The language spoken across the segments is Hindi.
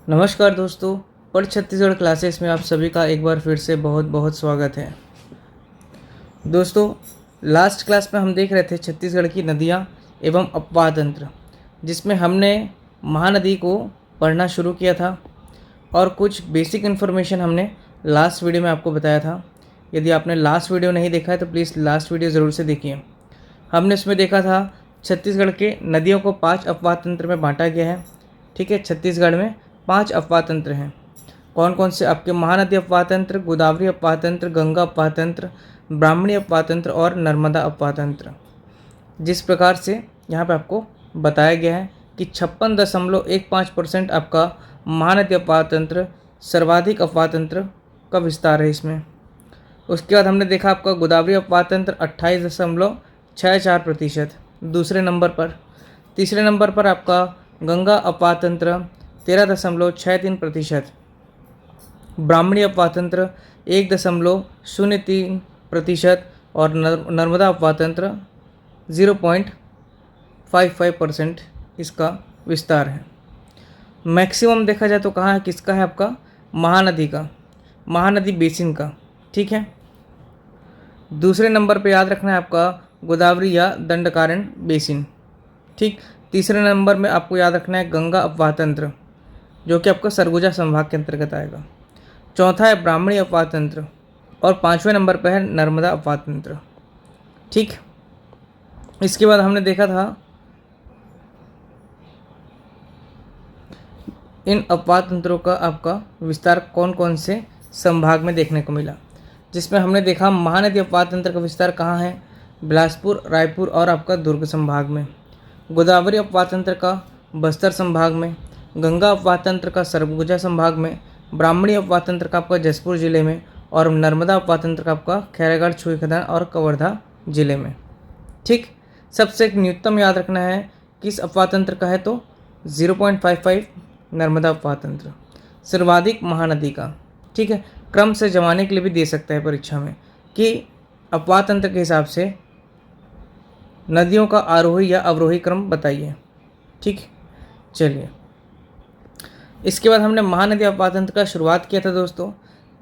नमस्कार दोस्तों, पढ़ छत्तीसगढ़ क्लासेस में आप सभी का एक बार फिर से बहुत बहुत स्वागत है। दोस्तों, लास्ट क्लास में हम देख रहे थे छत्तीसगढ़ की नदियाँ एवं अपवाह तंत्र, जिसमें हमने महानदी को पढ़ना शुरू किया था और कुछ बेसिक इन्फॉर्मेशन हमने लास्ट वीडियो में आपको बताया था। यदि आपने लास्ट वीडियो नहीं देखा है तो प्लीज़ लास्ट वीडियो ज़रूर से देखिए। हमने उसमें देखा था छत्तीसगढ़ के नदियों को 5 अपवाह तंत्र में बांटा गया है। ठीक है, छत्तीसगढ़ में 5 अपवाह तंत्र हैं। कौन कौन से? आपके महानदी अपवाह तंत्र, गोदावरी अपवाह तंत्र, गंगा अपवाह तंत्र, ब्राह्मणी अपवाह तंत्र और नर्मदा अपवाह तंत्र। जिस प्रकार से यहाँ पे आपको बताया गया है कि 56.15% आपका महानदी अपवाह तंत्र सर्वाधिक अपवाह तंत्र का विस्तार है इसमें। उसके बाद हमने देखा आपका गोदावरी अपवाह तंत्र 28.64% दूसरे नंबर पर। तीसरे नंबर पर आपका गंगा अपवाह तंत्र 13.63%, ब्राह्मणी अपवाह तंत्र 1.03% और नर्मदा अपवाह तंत्र 0.55% इसका विस्तार है। मैक्सिमम देखा जाए तो कहाँ है, किसका है? आपका महानदी का, महानदी बेसिन का। ठीक है, दूसरे नंबर पे याद रखना है आपका गोदावरी या दंडकारण्य बेसिन। ठीक, तीसरे नंबर में आपको याद रखना है गंगा अपवाह तंत्र, जो कि आपका सरगुजा संभाग के अंतर्गत आएगा। चौथा है ब्राह्मणी अपवाह तंत्र और 5वें नंबर पर है नर्मदा अपवाह तंत्र। ठीक, इसके बाद हमने देखा था इन अपवाह तंत्रों का आपका विस्तार कौन कौन से संभाग में देखने को मिला, जिसमें हमने देखा महानदी अपवाह तंत्र का विस्तार कहाँ है? बिलासपुर, रायपुर और आपका दुर्ग संभाग में। गोदावरी अपवाह तंत्र का बस्तर संभाग में, गंगा अपवाह तंत्र का सरगुजा संभाग में, ब्राह्मणी अपवाह तंत्र का आपका जसपुर जिले में और नर्मदा अपवाह तंत्र का आपका खैरागढ़, छुईखदान और कवर्धा जिले में। ठीक, सबसे एक न्यूनतम याद रखना है किस अपवाह तंत्र का है तो 0.55 नर्मदा अपवाह तंत्र, सर्वाधिक महानदी का। ठीक है, क्रम से जमाने के लिए भी दे सकता है परीक्षा में कि अपवाह तंत्र के हिसाब से नदियों का आरोही या अवरोही क्रम बताइए। ठीक, चलिए, इसके बाद हमने महानदी अपवाह तंत्र का शुरुआत किया था दोस्तों।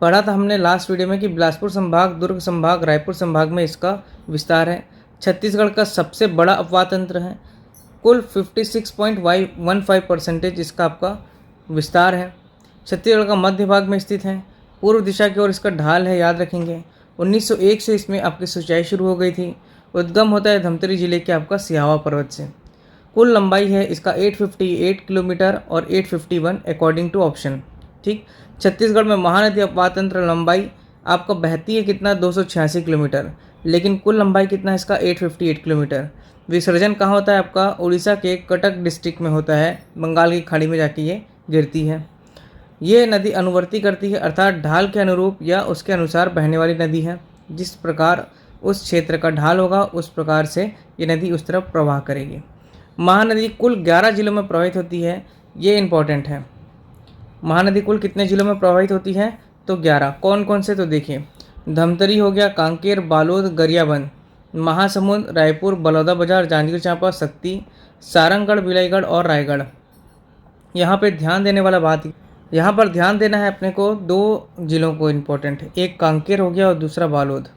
पढ़ा था हमने लास्ट वीडियो में कि बिलासपुर संभाग, दुर्ग संभाग, रायपुर संभाग में इसका विस्तार है। छत्तीसगढ़ का सबसे बड़ा अपवाह तंत्र है, कुल 56.15% इसका आपका विस्तार है। छत्तीसगढ़ का मध्य भाग में स्थित है, पूर्व दिशा की ओर इसका ढाल है, याद रखेंगे। 1901 से इसमें आपकी सिंचाई शुरू हो गई थी। उद्गम होता है धमतरी जिले के आपका सिहावा पर्वत से। कुल लंबाई है इसका 858 किलोमीटर और 851 अकॉर्डिंग टू ऑप्शन। ठीक, छत्तीसगढ़ में महानदी अपवाह तंत्र लंबाई आपका बहती है कितना? 286 किलोमीटर, लेकिन कुल लंबाई कितना है इसका? 858 किलोमीटर। विसर्जन कहाँ होता है आपका? उड़ीसा के कटक डिस्ट्रिक्ट में होता है, बंगाल की खाड़ी में जाके ये गिरती है। ये नदी अनुवर्ती करती है, अर्थात ढाल के अनुरूप या उसके अनुसार बहने वाली नदी है। जिस प्रकार उस क्षेत्र का ढाल होगा उस प्रकार से ये नदी उस तरफ प्रवाह करेगी। महानदी कुल 11 जिलों में प्रवाहित होती है, ये इंपॉर्टेंट है। महानदी कुल कितने जिलों में प्रवाहित होती है तो 11। कौन कौन से? तो देखिए, धमतरी हो गया, कांकेर, बालोद, गरियाबंद, महासमुंद, रायपुर, बलौदाबाजार, जांजगीर चांपा, शक्ति, सारंगढ़, बिलाईगढ़ और रायगढ़। यहाँ पे ध्यान देने वाला बात, यहाँ पर ध्यान देना है अपने को, 2 जिलों को इम्पोर्टेंट है, एक कांकेर हो गया और दूसरा बालोद।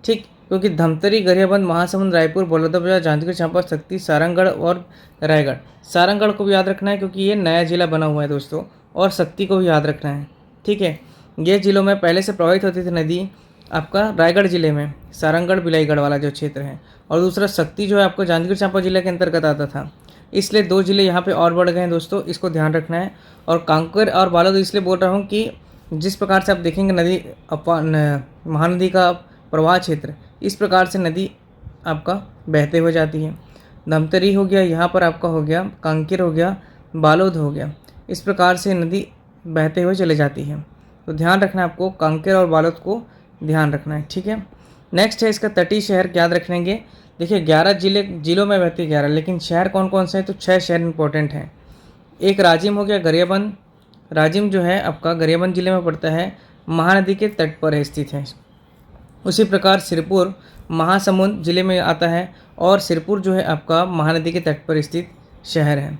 ठीक, क्योंकि धमतरी, गरियाबंद, महासमुंद, रायपुर, बलौदाबाजार, जांजगीर चांपा, शक्ति, सारंगढ़ और रायगढ़। सारंगढ़ को भी याद रखना है क्योंकि ये नया जिला बना हुआ है दोस्तों, और शक्ति को भी याद रखना है। ठीक है, ये जिलों में पहले से प्रवाहित होती थी नदी आपका रायगढ़ जिले में, सारंगढ़ बिलाईगढ़ वाला जो क्षेत्र है, और दूसरा शक्ति जो है आपको जांजगीर चांपा जिले के अंतर्गत आता था। इसलिए 2 जिले यहाँ पे और बढ़ गए हैं दोस्तों, इसको ध्यान रखना है। और कांकेर और बालोद इसलिए बोल रहा हूँ कि जिस प्रकार से आप देखेंगे नदी महानदी का प्रवाह क्षेत्र, इस प्रकार से नदी आपका बहते हुए जाती है। धमतरी हो गया, यहाँ पर आपका हो गया, कांकेर हो गया, बालोद हो गया, इस प्रकार से नदी बहते हुए चले जाती है। तो ध्यान रखना है आपको, कांकेर और बालोद को ध्यान रखना है। ठीक है, नेक्स्ट है इसका तटीय शहर, याद रखेंगे। देखिए 11 जिलों में बहती 11, लेकिन शहर कौन कौन से हैं तो 6 शहर इंपॉर्टेंट हैं। एक राजिम हो गया, गरियाबंद। राजिम जो है आपका गरियाबंद जिले में पड़ता है, महानदी के तट पर स्थित है। उसी प्रकार सिरपुर महासमुंद जिले में आता है और सिरपुर जो है आपका महानदी के तट पर स्थित शहर है।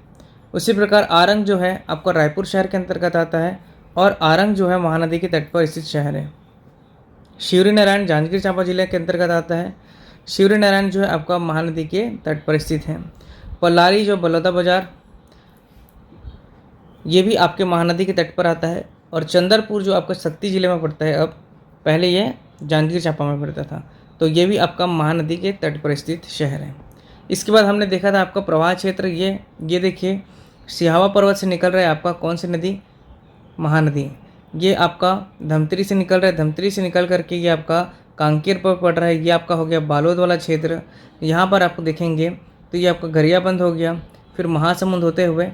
उसी प्रकार आरंग जो है आपका रायपुर शहर के अंतर्गत आता है और आरंग जो है महानदी के तट पर स्थित शहर है। शिवरी नारायण जांजगीर चांपा जिले के अंतर्गत आता है। शिवरी नारायण जो है आपका महानदी के तट पर स्थित है। पल्लारी जो बलौदा बाजार, ये भी आपके महानदी के तट पर आता है। और चंदरपुर जो आपका शक्ति जिले में पड़ता है, अब पहले ये जांजगीर चांपा में पड़ता था, तो ये भी आपका महानदी के तट पर स्थित शहर है। इसके बाद हमने देखा था आपका प्रवाह क्षेत्र, ये देखिए सिहावा पर्वत से निकल रहा है आपका कौन सी नदी, महानदी। ये आपका धमतरी से निकल रहा है, धमतरी से निकल करके ये आपका कांकेर पर पड़ रहा है, ये आपका हो गया बालोद वाला क्षेत्र। यहाँ पर आपको देखेंगे तो ये आपका गरियाबंद हो गया, फिर महासमुंद होते हुए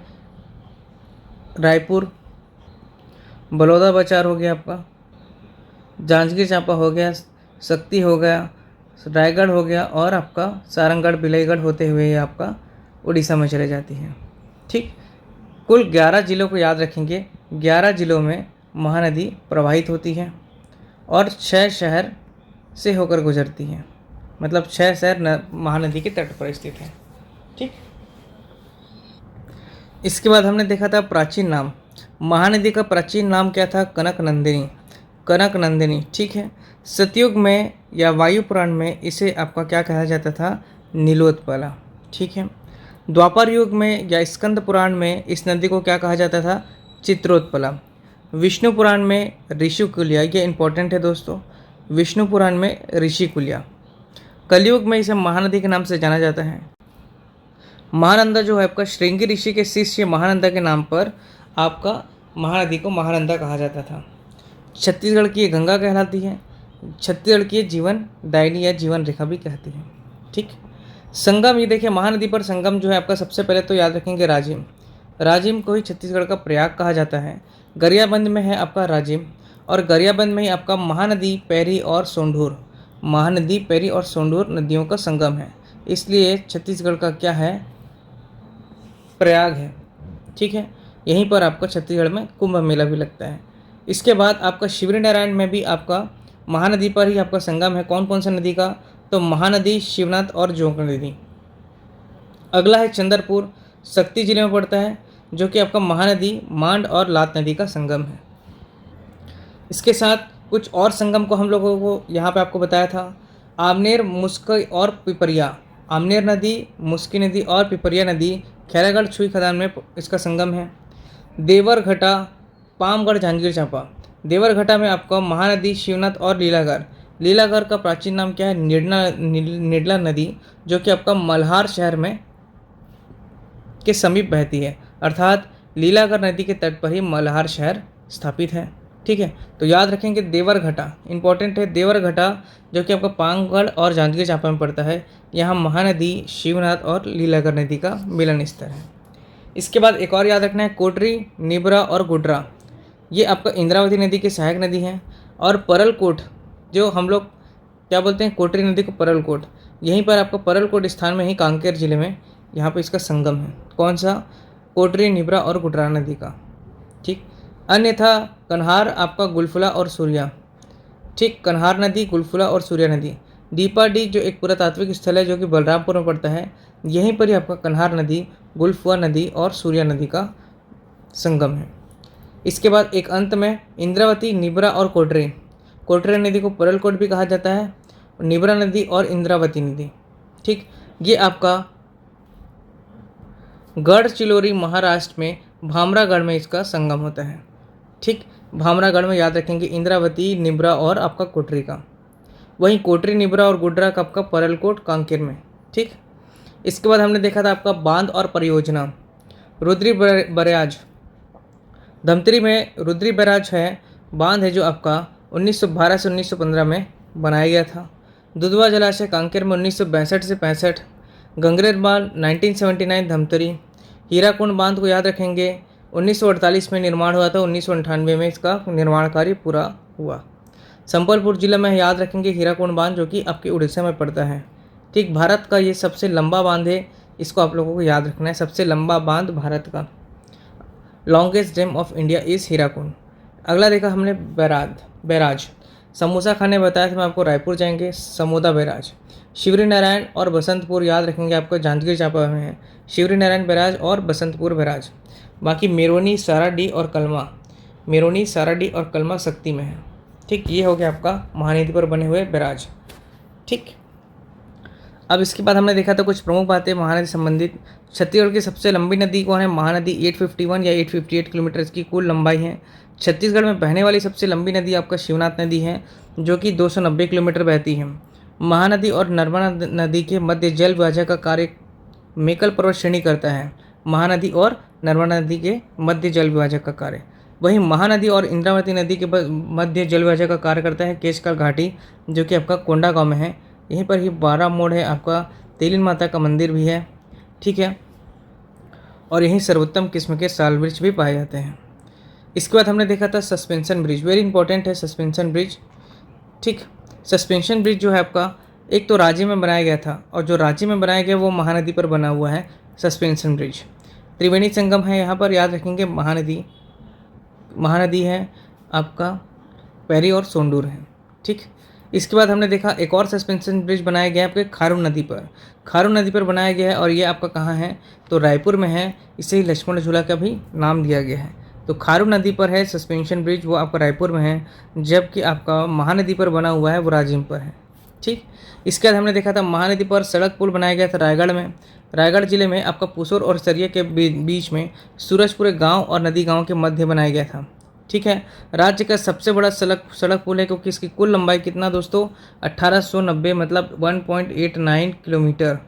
रायपुर, बलौदा बाजार हो गया आपका, जांजगीर चांपा हो गया, शक्ति हो गया, रायगढ़ हो गया और आपका सारंगगढ़ बिलाईगढ़ होते हुए ये आपका उड़ीसा में चले जाती है। ठीक, कुल 11 जिलों को याद रखेंगे। 11 जिलों में महानदी प्रवाहित होती है और 6 शहर से होकर गुजरती है, मतलब 6 शहर महानदी के तट पर स्थित हैं। ठीक, इसके बाद हमने देखा था प्राचीन नाम। महानदी का प्राचीन नाम क्या था, कनक नंदिनी, कनक नंदिनी। ठीक है, सतयुग में या वायु पुराण में इसे आपका क्या कहा जाता था, नीलोत्पला। ठीक है, द्वापर युग में या स्कंद पुराण में इस नदी को क्या कहा जाता था, चित्रोत्पला। विष्णु पुराण में ऋषिकुल्या, ये इंपॉर्टेंट है दोस्तों, विष्णु पुराण में ऋषिकुल्या। कलयुग में इसे महानदी के नाम से जाना जाता है। महानंदा जो है आपका श्रृंगी ऋषि के शिष्य महानंदा के नाम पर आपका महानदी को महानंदा कहा जाता था। छत्तीसगढ़ की ये गंगा कहलाती है, छत्तीसगढ़ की जीवन दायिनी या जीवन रेखा भी कहती है। ठीक, संगम, ये देखिए महानदी पर संगम जो है आपका सबसे पहले तो याद रखेंगे राजिम। राजिम को ही छत्तीसगढ़ का प्रयाग कहा जाता है। गरियाबंद में है आपका राजिम और गरियाबंद में ही आपका महानदी, पैरी और सोंढूर, महानदी, पैरी और सोंढूर नदियों का संगम है, इसलिए छत्तीसगढ़ का क्या है, प्रयाग है। ठीक है, यहीं पर आपका छत्तीसगढ़ में कुंभ मेला भी लगता है। इसके बाद आपका शिवरी नारायण में भी आपका महानदी पर ही आपका संगम है। कौन कौन सा नदी का, तो महानदी, शिवनाथ और जोंक नदी। अगला है चंदरपुर, शक्ति जिले में पड़ता है, जो कि आपका महानदी, मांड और लात नदी का संगम है। इसके साथ कुछ और संगम को हम लोगों को यहाँ पे आपको बताया था, आमनेर, मुस्की और पिपरिया। आमनेर नदी, मुस्की नदी और पिपरिया नदी खैरागढ़ छुई खदान में इसका संगम है। देवरघटा, पामगढ़, जांजगीर चांपा। देवरघटा में आपका महानदी, शिवनाथ और लीलागर। लीलागर का प्राचीन नाम क्या है, निडला नदी, जो कि आपका मल्हार शहर में के समीप बहती है, अर्थात लीलागर नदी के तट पर ही मल्हार शहर स्थापित है। ठीक है, तो याद रखेंगे देवरघटा इंपॉर्टेंट है। देवरघटा जो कि आपका पामगढ़ और जांजगीर चांपा में पड़ता है, यहाँ महानदी, शिवनाथ और लीलागर नदी का मिलन स्थल है। इसके बाद एक और याद रखना है, कोटरी, निबरा और गुड्रा, ये आपका इंद्रावती नदी की सहायक नदी है। और परलकोट, जो हम लोग क्या बोलते हैं, कोटरी नदी को परलकोट, यहीं पर आपका परलकोट स्थान में ही कांकेर जिले में यहाँ पे इसका संगम है। कौन सा, कोटरी, निबरा और गुड्रा नदी का। ठीक, अन्यथा कन्हार आपका गुलफुला और सूर्या। ठीक, कन्हार नदी, गुलफुला और सूर्या नदी। दीपाडी जो एक पुरातात्विक स्थल है जो कि बलरामपुर में पड़ता है, यहीं पर ही आपका कन्हार नदी, गुलफुआ नदी और सूर्या नदी का संगम है। इसके बाद एक अंत में इंद्रावती, निबरा और कोटरी। कोटरी नदी को परलकोट भी कहा जाता है, निबरा नदी और इंद्रावती नदी। ठीक, ये आपका गढ़चिलौरी महाराष्ट्र में भामरागढ़ में इसका संगम होता है। ठीक, भामरागढ़ में याद रखेंगे इंद्रावती, निबरा और आपका कोटरी का। वहीं कोटरी, निबरा और गुड्रा का आपका परलकोट कांकेर में। ठीक, इसके बाद हमने देखा था आपका बांध और परियोजना। रुद्री बैराज, धमतरी में रुद्री बैराज है, बांध है जो आपका 1912 से 1915 में बनाया गया था। दुधवा जलाशय कांकेर में 1962 से 65, गंगरेल बांध 1979 धमतरी। हीराकुंड बांध को याद रखेंगे 1948 में निर्माण हुआ था, 1998 में इसका निर्माण कार्य पूरा हुआ। संबलपुर जिले में याद रखेंगे हीराकुंड बांध, जो कि आपके उड़ीसा में पड़ता है। ठीक, भारत का ये सबसे लंबा बांध है, इसको आप लोगों को याद रखना है, सबसे लंबा बांध भारत का। Longest dam of India is Hirakud. अगला देखा हमने बैराज। समोसा खाने बताया था मैं आपको रायपुर जाएंगे, समोदा बैराज। शिवरी नारायण और बसंतपुर याद रखेंगे आपको, जांजगीर चांपा में है शिवरी नारायण बैराज और बसंतपुर बैराज। बाकी मेरोनी, साराडी और कलमा, मेरोनी, साराडी और कलमा शक्ति में है। ठीक, ये हो गया आपका महानदी पर बने हुए बैराज। ठीक, अब इसके बाद हमने देखा था कुछ प्रमुख बातें महानदी संबंधित। छत्तीसगढ़ की सबसे लंबी नदी कौन है? महानदी 851 या 858 किलोमीटर इसकी कुल लंबाई है। छत्तीसगढ़ में बहने वाली सबसे लंबी नदी आपका शिवनाथ नदी है, जो कि 290 किलोमीटर बहती है। महानदी और नर्मदा नदी के मध्य जल विभाजक का कार्य मेकल पर्वत श्रेणी करता है। महानदी और नर्मदा नदी के मध्य जल विभाजक का कार्य। वहीं महानदी और इंद्रावती नदी के मध्य जल विभाजक का कार्य करता है केशकाल घाटी, जो कि आपका कोंडागांव में है। यहीं पर ही 12 मोड़ है आपका, तेलिन माता का मंदिर भी है। ठीक है, और यहीं सर्वोत्तम किस्म के साल वृक्ष भी पाए जाते हैं। इसके बाद हमने देखा था सस्पेंशन ब्रिज, वेरी इंपॉर्टेंट है सस्पेंशन ब्रिज। ठीक, सस्पेंशन ब्रिज जो है आपका एक तो राज्य में बनाया गया था, और जो राज्य में बनाया गया वो महानदी पर बना हुआ है सस्पेंशन ब्रिज। त्रिवेणी संगम है यहाँ पर, याद रखेंगे महानदी है आपका पैरी और सोंडूर है। ठीक, इसके बाद हमने देखा एक और सस्पेंशन ब्रिज बनाया गया है आपके खारून नदी पर। खारून नदी पर बनाया गया है, और ये आपका कहाँ है? तो रायपुर में है। इसे ही लक्ष्मण झूला का भी नाम दिया गया है। तो खारून नदी पर है सस्पेंशन ब्रिज, वो आपका रायपुर में है, जबकि आपका महानदी पर बना हुआ है वो राजिम पर है। ठीक, इसके बाद हमने देखा था महानदी पर सड़क पुल बनाया गया था रायगढ़ में। रायगढ़ जिले में आपका पुसोर और सरिया के बीच में सूरजपुर गांव और नदी गांव के मध्य बनाया गया था। ठीक है, राज्य का सबसे बड़ा सड़क पुल है, क्योंकि इसकी कुल लंबाई कितना दोस्तों? 1890, मतलब 1.89 किलोमीटर,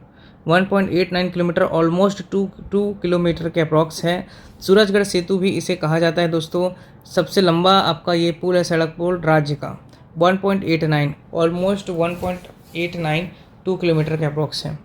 1.89 किलोमीटर, ऑलमोस्ट 2 किलोमीटर के अप्रॉक्स है। सूरजगढ़ सेतु भी इसे कहा जाता है दोस्तों। सबसे लंबा आपका ये पुल है, सड़क पुल राज्य का, 1.89, ऑलमोस्ट 1.89 2 किलोमीटर के अप्रॉक्स है।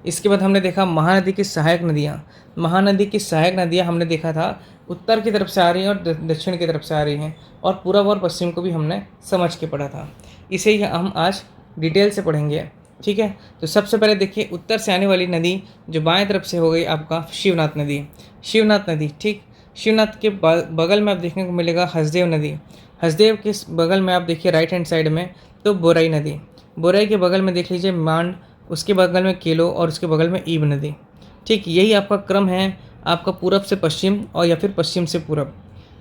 इसके बाद हमने देखा महानदी की सहायक नदियाँ। महानदी की सहायक नदियाँ हमने देखा था उत्तर की तरफ से आ रही हैं और दक्षिण की तरफ से आ रही हैं, और पूर्व और पश्चिम को भी हमने समझ के पढ़ा था। इसे ही हम आज डिटेल से पढ़ेंगे। ठीक है, तो सबसे पहले देखिए उत्तर से आने वाली नदी जो बाएं तरफ से हो गई आपका शिवनाथ नदी। शिवनाथ नदी, ठीक, शिवनाथ के बगल में आप देखने को मिलेगा हसदेव नदी। हसदेव के बगल में आप देखिए राइट हैंड साइड में तो बोरई नदी। बोरई के बगल में देख लीजिए मांड, उसके बगल में केलो, और उसके बगल में ईब नदी। ठीक, यही आपका क्रम है आपका पूरब से पश्चिम और या फिर पश्चिम से पूरब।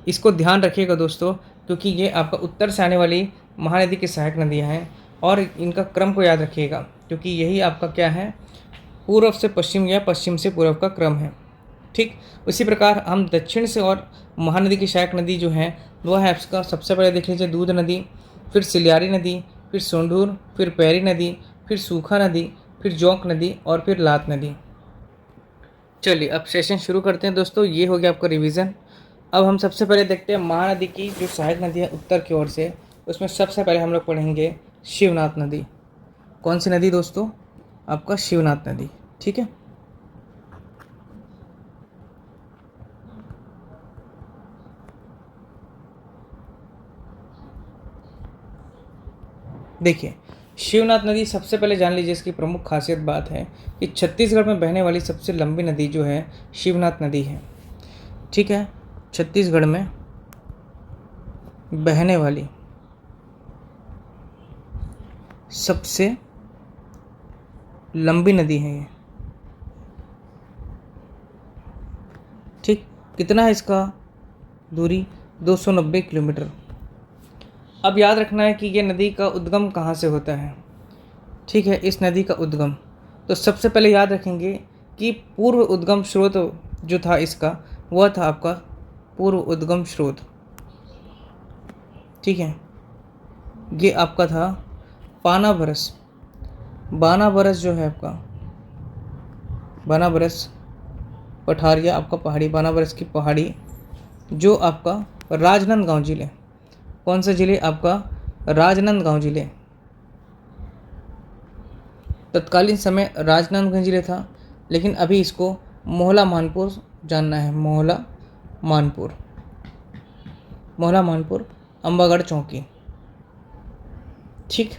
इसको ध्यान रखिएगा दोस्तों, क्योंकि ये आपका उत्तर से आने वाली महानदी की सहायक नदियाँ हैं, और इनका क्रम को याद रखिएगा, क्योंकि यही आपका क्या है? पूर्व से पश्चिम या पश्चिम से पूर्व का क्रम है। ठीक, उसी प्रकार हम दक्षिण से और महानदी की सहायक नदी जो है वो है आपका, सबसे पहले देख लीजिए दूध नदी, फिर सिलियारी नदी, फिर सोंढूर, फिर पैरी नदी, फिर सूखा नदी, फिर जोंक नदी, और फिर लात नदी। चलिए अब सेशन शुरू करते हैं दोस्तों। ये हो गया आपका रिवीजन। अब हम सबसे पहले देखते हैं महानदी की जो सहायक नदी है उत्तर की ओर से, उसमें सबसे पहले हम लोग पढ़ेंगे शिवनाथ नदी। कौन सी नदी दोस्तों? आपका शिवनाथ नदी। ठीक है, देखिए शिवनाथ नदी सबसे पहले जान लीजिए, इसकी प्रमुख खासियत बात है कि छत्तीसगढ़ में बहने वाली सबसे लंबी नदी जो है शिवनाथ नदी है। ठीक है, छत्तीसगढ़ में बहने वाली सबसे लंबी नदी है ये। ठीक, कितना है इसका दूरी? 290 किलोमीटर। अब याद रखना है कि ये नदी का उद्गम कहाँ से होता है। ठीक है, इस नदी का उद्गम तो सबसे पहले याद रखेंगे कि पूर्व उद्गम स्रोत जो था इसका, वह था आपका पूर्व उद्गम स्रोत। ठीक है, ये आपका था बानाबरस। बानाबरस जो है आपका, बानाबरस पठारिया आपका पहाड़ी, बानाबरस की पहाड़ी जो आपका राजनांदगांव जिले, कौन सा जिले? आपका राजनांदगांव जिले। तत्कालीन समय राजनांदगांव जिले था, लेकिन अभी इसको मोहला मानपुर जानना है। मोहला मानपुर, मोहला मानपुर, अंबागढ़ चौकी। ठीक,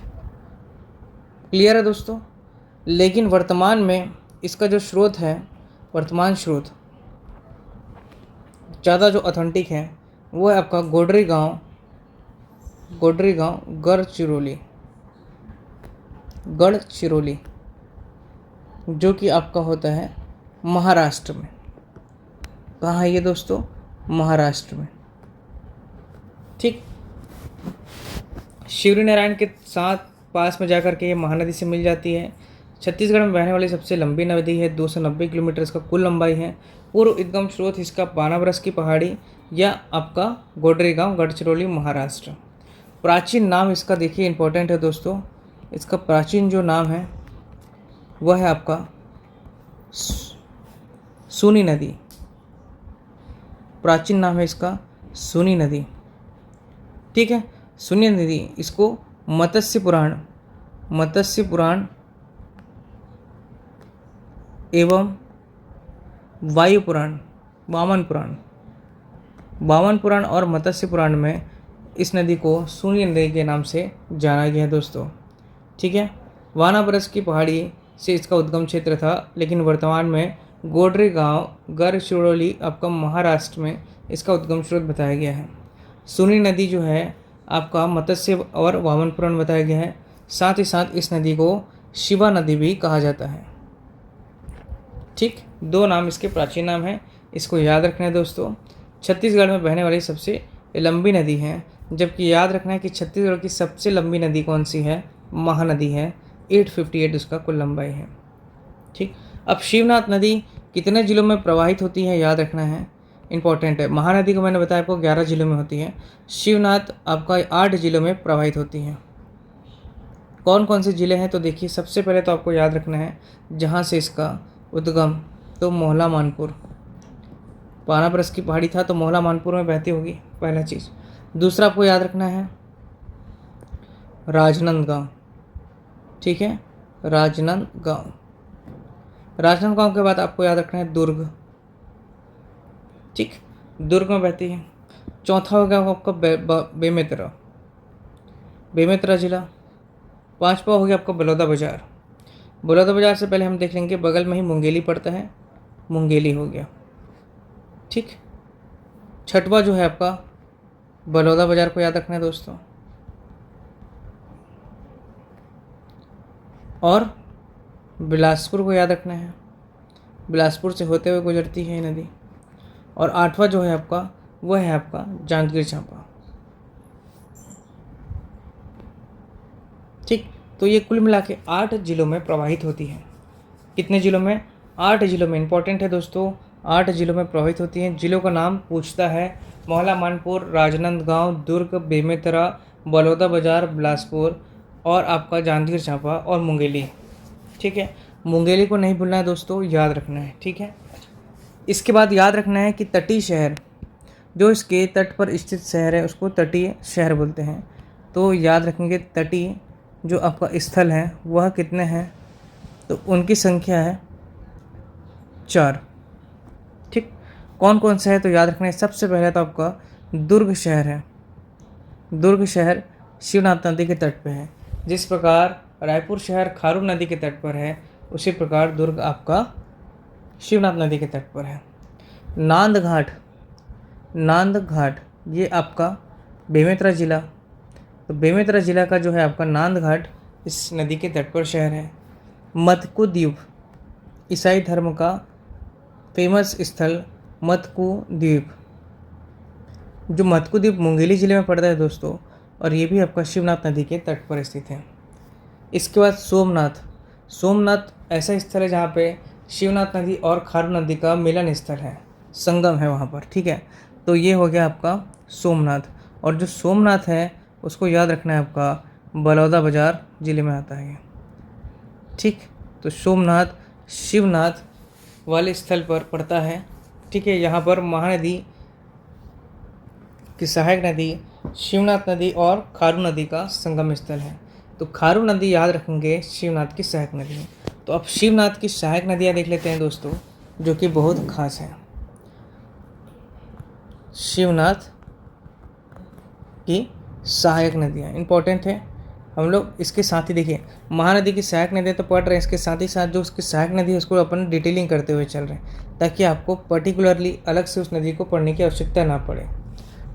क्लियर है दोस्तों? लेकिन वर्तमान में इसका जो स्रोत है, वर्तमान स्रोत ज़्यादा जो ऑथेंटिक है वो है आपका गोडरी गांव गोडरी गांव गढ़चिरौली जो कि आपका होता है महाराष्ट्र में। कहाँ है ये दोस्तों? महाराष्ट्र में। ठीक, शिवरी नारायण के साथ पास में जाकर के ये महानदी से मिल जाती है। छत्तीसगढ़ में बहने वाली सबसे लंबी नदी है, 290 किलोमीटर इसका कुल लंबाई है। पूर्व उद्गम स्रोत इसका बानाबरस की पहाड़ी या आपका गोडरी गांव गढ़चिरौली महाराष्ट्र। प्राचीन नाम इसका देखिए इंपॉर्टेंट है दोस्तों, इसका प्राचीन जो नाम है वह है आपका सूनी नदी। प्राचीन नाम है इसका सूनी नदी। ठीक है, सूनी नदी, इसको मत्स्य पुराण एवं वायु पुराण, वामन पुराण और मत्स्य पुराण में इस नदी को सूनी नदी के नाम से जाना गया है दोस्तों। ठीक है, बानाबरस की पहाड़ी से इसका उद्गम क्षेत्र था, लेकिन वर्तमान में गोडरी गांव गढ़चिरौली आपका महाराष्ट्र में इसका उद्गम स्रोत बताया गया है। सूनी नदी जो है आपका मत्स्य और वामन पुराण बताया गया है। साथ ही साथ इस नदी को शिवा नदी भी कहा जाता है। ठीक, दो नाम इसके प्राचीन नाम हैं, इसको याद रखना है दोस्तों। छत्तीसगढ़ में बहने वाली सबसे लंबी नदी है, जबकि याद रखना है कि छत्तीसगढ़ की सबसे लंबी नदी कौन सी है? महानदी है, 858 उसका कुल लंबाई है। ठीक, अब शिवनाथ नदी कितने जिलों में प्रवाहित होती है याद रखना है, इंपॉर्टेंट है। महानदी को मैंने बताया आपको 11 जिलों में होती है, शिवनाथ आपका 8 जिलों में प्रवाहित होती है। कौन कौन से ज़िले हैं? तो देखिए, सबसे पहले तो आपको याद रखना है जहाँ से इसका उद्गम, तो मोहला मानपुर, बानाबरस की पहाड़ी था तो मोहला मानपुर में बहती होगी, पहला चीज़। दूसरा आपको याद रखना है राजनांदगांव। ठीक है, राजनांदगांव के बाद आपको याद रखना है दुर्ग। ठीक, दुर्ग में बहती है। चौथा हो गया आपका बेमेतरा जिला। पांचवा हो गया आपका बलौदा बाजार से पहले हम देख लेंगे बगल में ही मुंगेली पड़ता है, मुंगेली हो गया। ठीक, छठवा जो है आपका बलौदा बाजार को याद रखना है दोस्तों। और बिलासपुर को याद रखना है, बिलासपुर से होते हुए गुजरती है ये नदी। और आठवां जो है आपका वह है आपका जांजगीर चांपा। ठीक, तो ये कुल मिला के 8 जिलों में प्रवाहित होती है। कितने जिलों में? 8 जिलों में। इंपॉर्टेंट है दोस्तों, 8 जिलों में प्रवाहित होती हैं। जिलों का नाम पूछता है मोहला मानपुर, राजनांदगांव, दुर्ग, बेमेतरा, बलौदा बाजार, बिलासपुर और आपका जांजगीर चांपा और मुंगेली। ठीक है, मुंगेली को नहीं भूलना है दोस्तों, याद रखना है। ठीक है, इसके बाद याद रखना है कि तटीय शहर, जो इसके तट पर स्थित शहर है उसको तटीय शहर बोलते हैं। तो याद रखेंगे तटीय जो आपका स्थल है वह कितने हैं? तो उनकी संख्या है 4। ठीक, कौन कौन सा है? तो याद रखना है, सबसे पहले तो आपका दुर्ग शहर है। दुर्ग शहर शिवनाथ नदी के तट पे है। जिस प्रकार रायपुर शहर खारू नदी के तट पर है, उसी प्रकार दुर्ग आपका शिवनाथ नदी के तट पर है। नांदघाट ये आपका बेमेतरा जिला, तो बेमेतरा जिला का जो है आपका नांदघाट इस नदी के तट पर शहर है। मत्कू द्वीप, ईसाई धर्म का फेमस स्थल मत्कू द्वीप, जो मत्कू द्वीप मुंगेली जिले में पड़ता है दोस्तों, और ये भी आपका शिवनाथ नदी के तट पर स्थित है। इसके बाद सोमनाथ ऐसा स्थल है जहाँ पे शिवनाथ नदी और खारू नदी का मिलन स्थल है, संगम है वहाँ पर। ठीक है, तो ये हो गया आपका सोमनाथ। और जो सोमनाथ है उसको याद रखना है आपका बलौदा बाजार जिले में आता है ये। ठीक, तो सोमनाथ शिवनाथ वाले स्थल पर पड़ता है। ठीक है, यहाँ पर महानदी की सहायक नदी शिवनाथ नदी और खारू नदी का संगम स्थल है। तो खारू नदी याद रखेंगे शिवनाथ की सहायक नदी है। तो अब शिवनाथ की सहायक नदियाँ देख लेते हैं दोस्तों, जो कि बहुत खास है। शिवनाथ की सहायक नदियाँ इंपॉर्टेंट है, हम लोग इसके साथ ही देखिए महानदी की सहायक नदियाँ तो पढ़ रहे हैं, इसके साथ ही साथ जो उसकी सहायक नदी है उसको अपन डिटेलिंग करते हुए चल रहे हैं, ताकि आपको पर्टिकुलरली अलग से उस नदी को पढ़ने की आवश्यकता ना पड़े।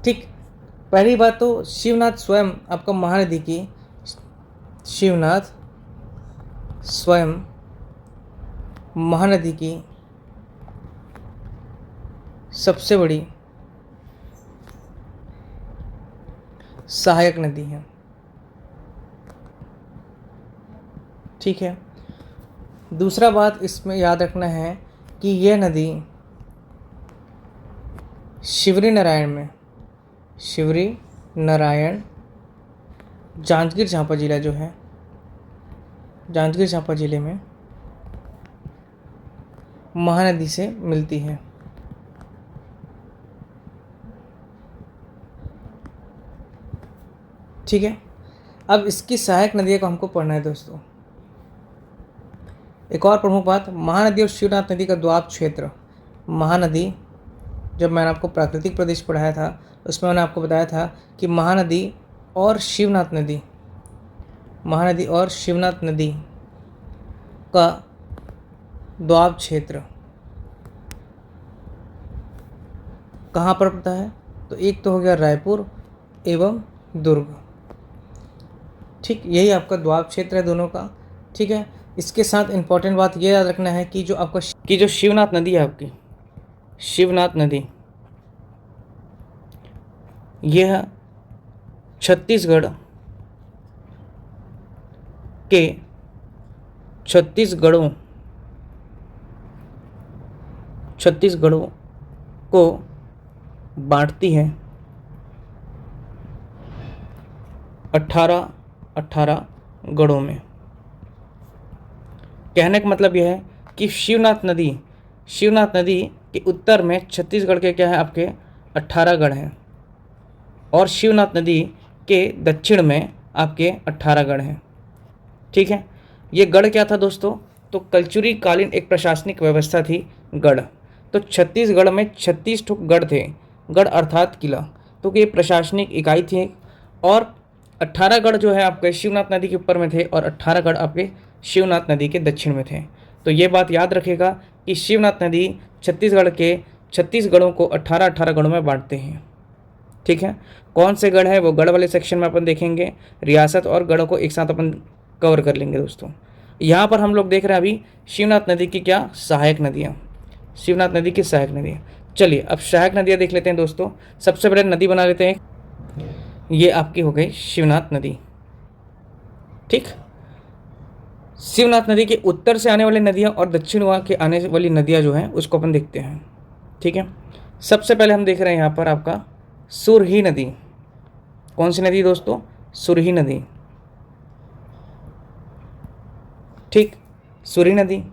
ठीक, पहली बात तो शिवनाथ स्वयं आपका महानदी की, शिवनाथ स्वयं महानदी की सबसे बड़ी सहायक नदी है। ठीक है। दूसरा बात इसमें याद रखना है कि यह नदी शिवरी नारायण में, शिवरी नारायण जांजगीर चांपा जिला जो है, जांजगीर चांपा जिले में महानदी से मिलती है। ठीक है। अब इसकी सहायक नदियों को हमको पढ़ना है दोस्तों। एक और प्रमुख बात, महानदी और शिवनाथ नदी का द्वाब क्षेत्र। महानदी, जब मैंने आपको प्राकृतिक प्रदेश पढ़ाया था उसमें मैंने आपको बताया था कि महानदी और शिवनाथ नदी, महानदी और शिवनाथ नदी का द्वाब क्षेत्र कहाँ पर पड़ता है, तो एक तो हो गया रायपुर एवं दुर्ग। ठीक, यही आपका द्वाब क्षेत्र है दोनों का। ठीक है। इसके साथ इम्पॉर्टेंट बात ये याद रखना है कि जो आपका जो शिवनाथ नदी है, आपकी शिवनाथ नदी, यह छत्तीसगढ़ के 36 गढ़ों को बांटती है 18 गढ़ों में। कहने का मतलब यह है कि शिवनाथ नदी के उत्तर में छत्तीसगढ़ के क्या है, आपके 18 गढ़ हैं, और शिवनाथ नदी के दक्षिण में आपके 18 गढ़ हैं। ठीक है। ये गढ़ क्या था दोस्तों, तो कलचुरी कालीन एक प्रशासनिक व्यवस्था थी गढ़। तो छत्तीसगढ़ में 36 ठो गढ़ थे, गढ़ अर्थात किला, तो ये प्रशासनिक इकाई थी। और 18 गढ़ जो है आपके शिवनाथ नदी के ऊपर में थे और 18 गढ़ आपके शिवनाथ नदी के दक्षिण में थे। तो ये बात याद रखेगा कि शिवनाथ नदी छत्तीसगढ़ के 36 गढ़ों को 18 गढ़ों में बांटते हैं। ठीक है। कौन से गढ़ है वो गढ़ वाले सेक्शन में अपन देखेंगे, रियासत और गढ़ों को एक साथ अपन कवर कर लेंगे दोस्तों। यहाँ पर हम लोग देख रहे हैं अभी शिवनाथ नदी की क्या सहायक नदियाँ, शिवनाथ नदी की सहायक नदियाँ। चलिए अब सहायक नदियाँ देख लेते हैं दोस्तों। सबसे पहले नदी बना लेते हैं, ये आपकी हो गई शिवनाथ नदी। ठीक, शिवनाथ नदी के उत्तर से आने वाली नदियाँ और दक्षिण के आने वाली नदियाँ जो हैं उसको अपन देखते हैं। ठीक है। सबसे पहले हम देख रहे हैं यहाँ पर आपका सुरही नदी। कौन सी नदी दोस्तों, सुरही नदी। ठीक, सुरही नदी,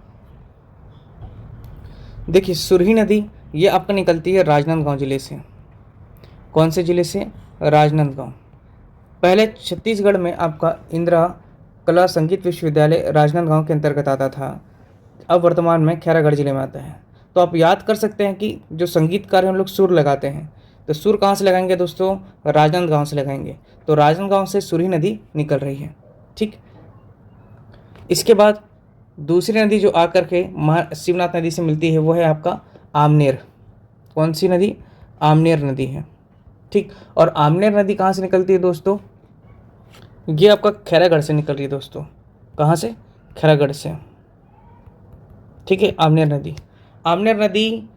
देखिए सुरही नदी ये आपका निकलती है राजनांदगांव जिले से। कौन से जिले से, राजनांदगांव। पहले छत्तीसगढ़ में आपका इंदिरा कला संगीत विश्वविद्यालय राजनांदगांव के अंतर्गत आता था, अब वर्तमान में खैरागढ़ जिले में आता है। तो आप याद कर सकते हैं कि जो संगीतकार हैं हम लोग सुर लगाते हैं, तो सुर कहाँ से लगाएंगे दोस्तों, राजनांदगांव से लगाएंगे। तो राजनांदगांव से सुरही नदी निकल रही है। ठीक, इसके बाद दूसरी नदी जो आकर के शिवनाथ नदी से मिलती है वो है आपका आमनेर। कौन सी नदी, आमनेर नदी है। ठीक, और आमनेर नदी कहाँ से निकलती है दोस्तों, ये आपका खैरागढ़ से निकल रही है दोस्तों। कहाँ से, खैरागढ़ से। ठीक है। आमनेर नदी,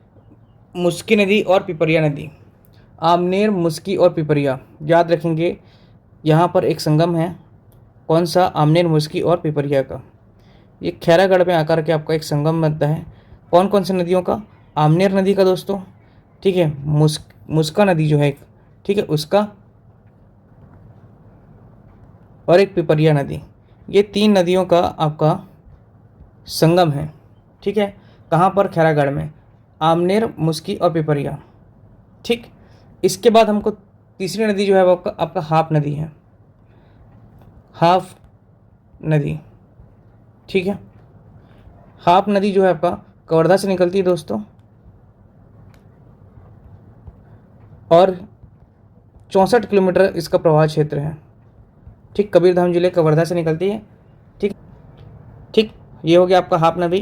मुस्की नदी और पिपरिया नदी। आमनेर, मुस्की और पिपरिया याद रखेंगे, यहाँ पर एक संगम है। कौन सा, आमनेर, मुस्की और पिपरिया का। ये खैरागढ़ में आकर के आपका एक संगम बनता है। कौन कौन सी नदियों का, आमनेर नदी का दोस्तों। ठीक है। मुस्का नदी जो है एक, ठीक है, उसका, और एक पिपरिया नदी। ये 3 नदियों का आपका संगम है। ठीक है। कहाँ पर, खैरागढ़ में, आमनेर, मुस्की और पिपरिया। ठीक, इसके बाद हमको तीसरी नदी जो है वो आपका हाप नदी है, हाप नदी। ठीक है। हाप नदी जो है आपका कवर्धा से निकलती है दोस्तों, और 64 किलोमीटर इसका प्रवाह क्षेत्र है। ठीक, कबीरधाम जिले कवर्धा से निकलती है। ठीक, ये हो गया आपका हाप नदी,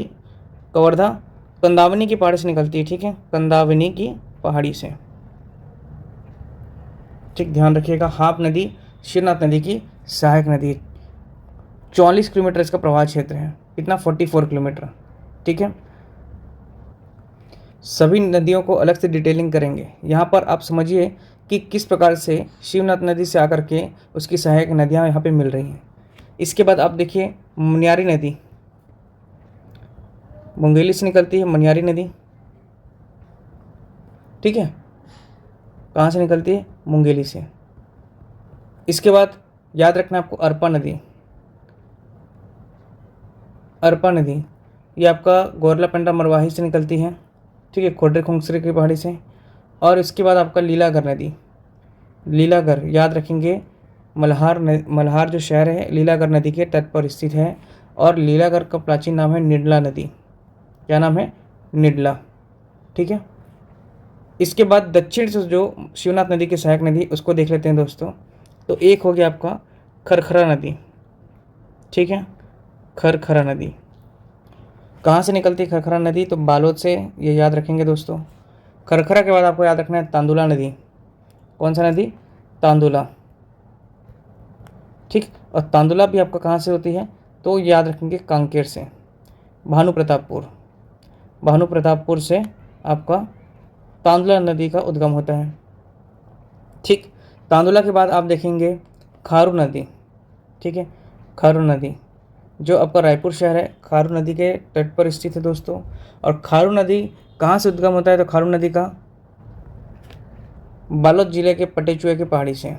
कवर्धा कंदावनी की पहाड़ी से निकलती है। ठीक है, कंदावनी की पहाड़ी से। ठीक, ध्यान रखिएगा। हाप नदी शिवनाथ नदी की सहायक नदी है। 44 किलोमीटर इसका प्रवाह क्षेत्र है। कितना? 44 किलोमीटर। ठीक है, सभी नदियों को अलग से डिटेलिंग करेंगे। यहाँ पर आप समझिए कि किस प्रकार से शिवनाथ नदी से आकर के उसकी सहायक नदियाँ यहाँ पे मिल रही हैं। इसके बाद आप देखिए मनियारी नदी, मुंगेली से निकलती है मनियारी नदी। ठीक है, कहाँ से निकलती है? मुंगेली से। इसके बाद याद रखना आपको अरपा नदी। अरपा नदी ये आपका गोरलापेंटा मरवाही से निकलती है। ठीक है, खोडरे खुंगसरे की पहाड़ी से। और इसके बाद आपका लीलागर नदी। लीलागर याद रखेंगे, मल्हार जो शहर है लीलागर नदी के तट पर स्थित है। और लीलागर का प्राचीन नाम है निडला नदी। क्या नाम है? निडला। ठीक है, इसके बाद दक्षिण से जो शिवनाथ नदी की सहायक नदी उसको देख लेते हैं दोस्तों। तो एक हो गया आपका खरखरा नदी। ठीक है, खरखरा नदी कहाँ से निकलती है? खरखरा नदी तो बालोद से, ये याद रखेंगे दोस्तों। खरखरा के बाद आपको याद रखना है तांदुला नदी। कौन सा नदी? तांदुला। ठीक, और तांदुला भी आपका कहाँ से होती है? तो याद रखेंगे कांकेर से। भानुप्रतापपुर, भानुप्रतापपुर से आपका तांदुला नदी का उद्गम होता है। ठीक, तांदुला के बाद आप देखेंगे खारू नदी। ठीक है, खारू नदी जो आपका रायपुर शहर है खारू नदी के तट पर स्थित है दोस्तों। और खारू नदी कहाँ से उद्गम होता है? तो खारू नदी का बालोद जिले के पटेचुआ की पहाड़ी से,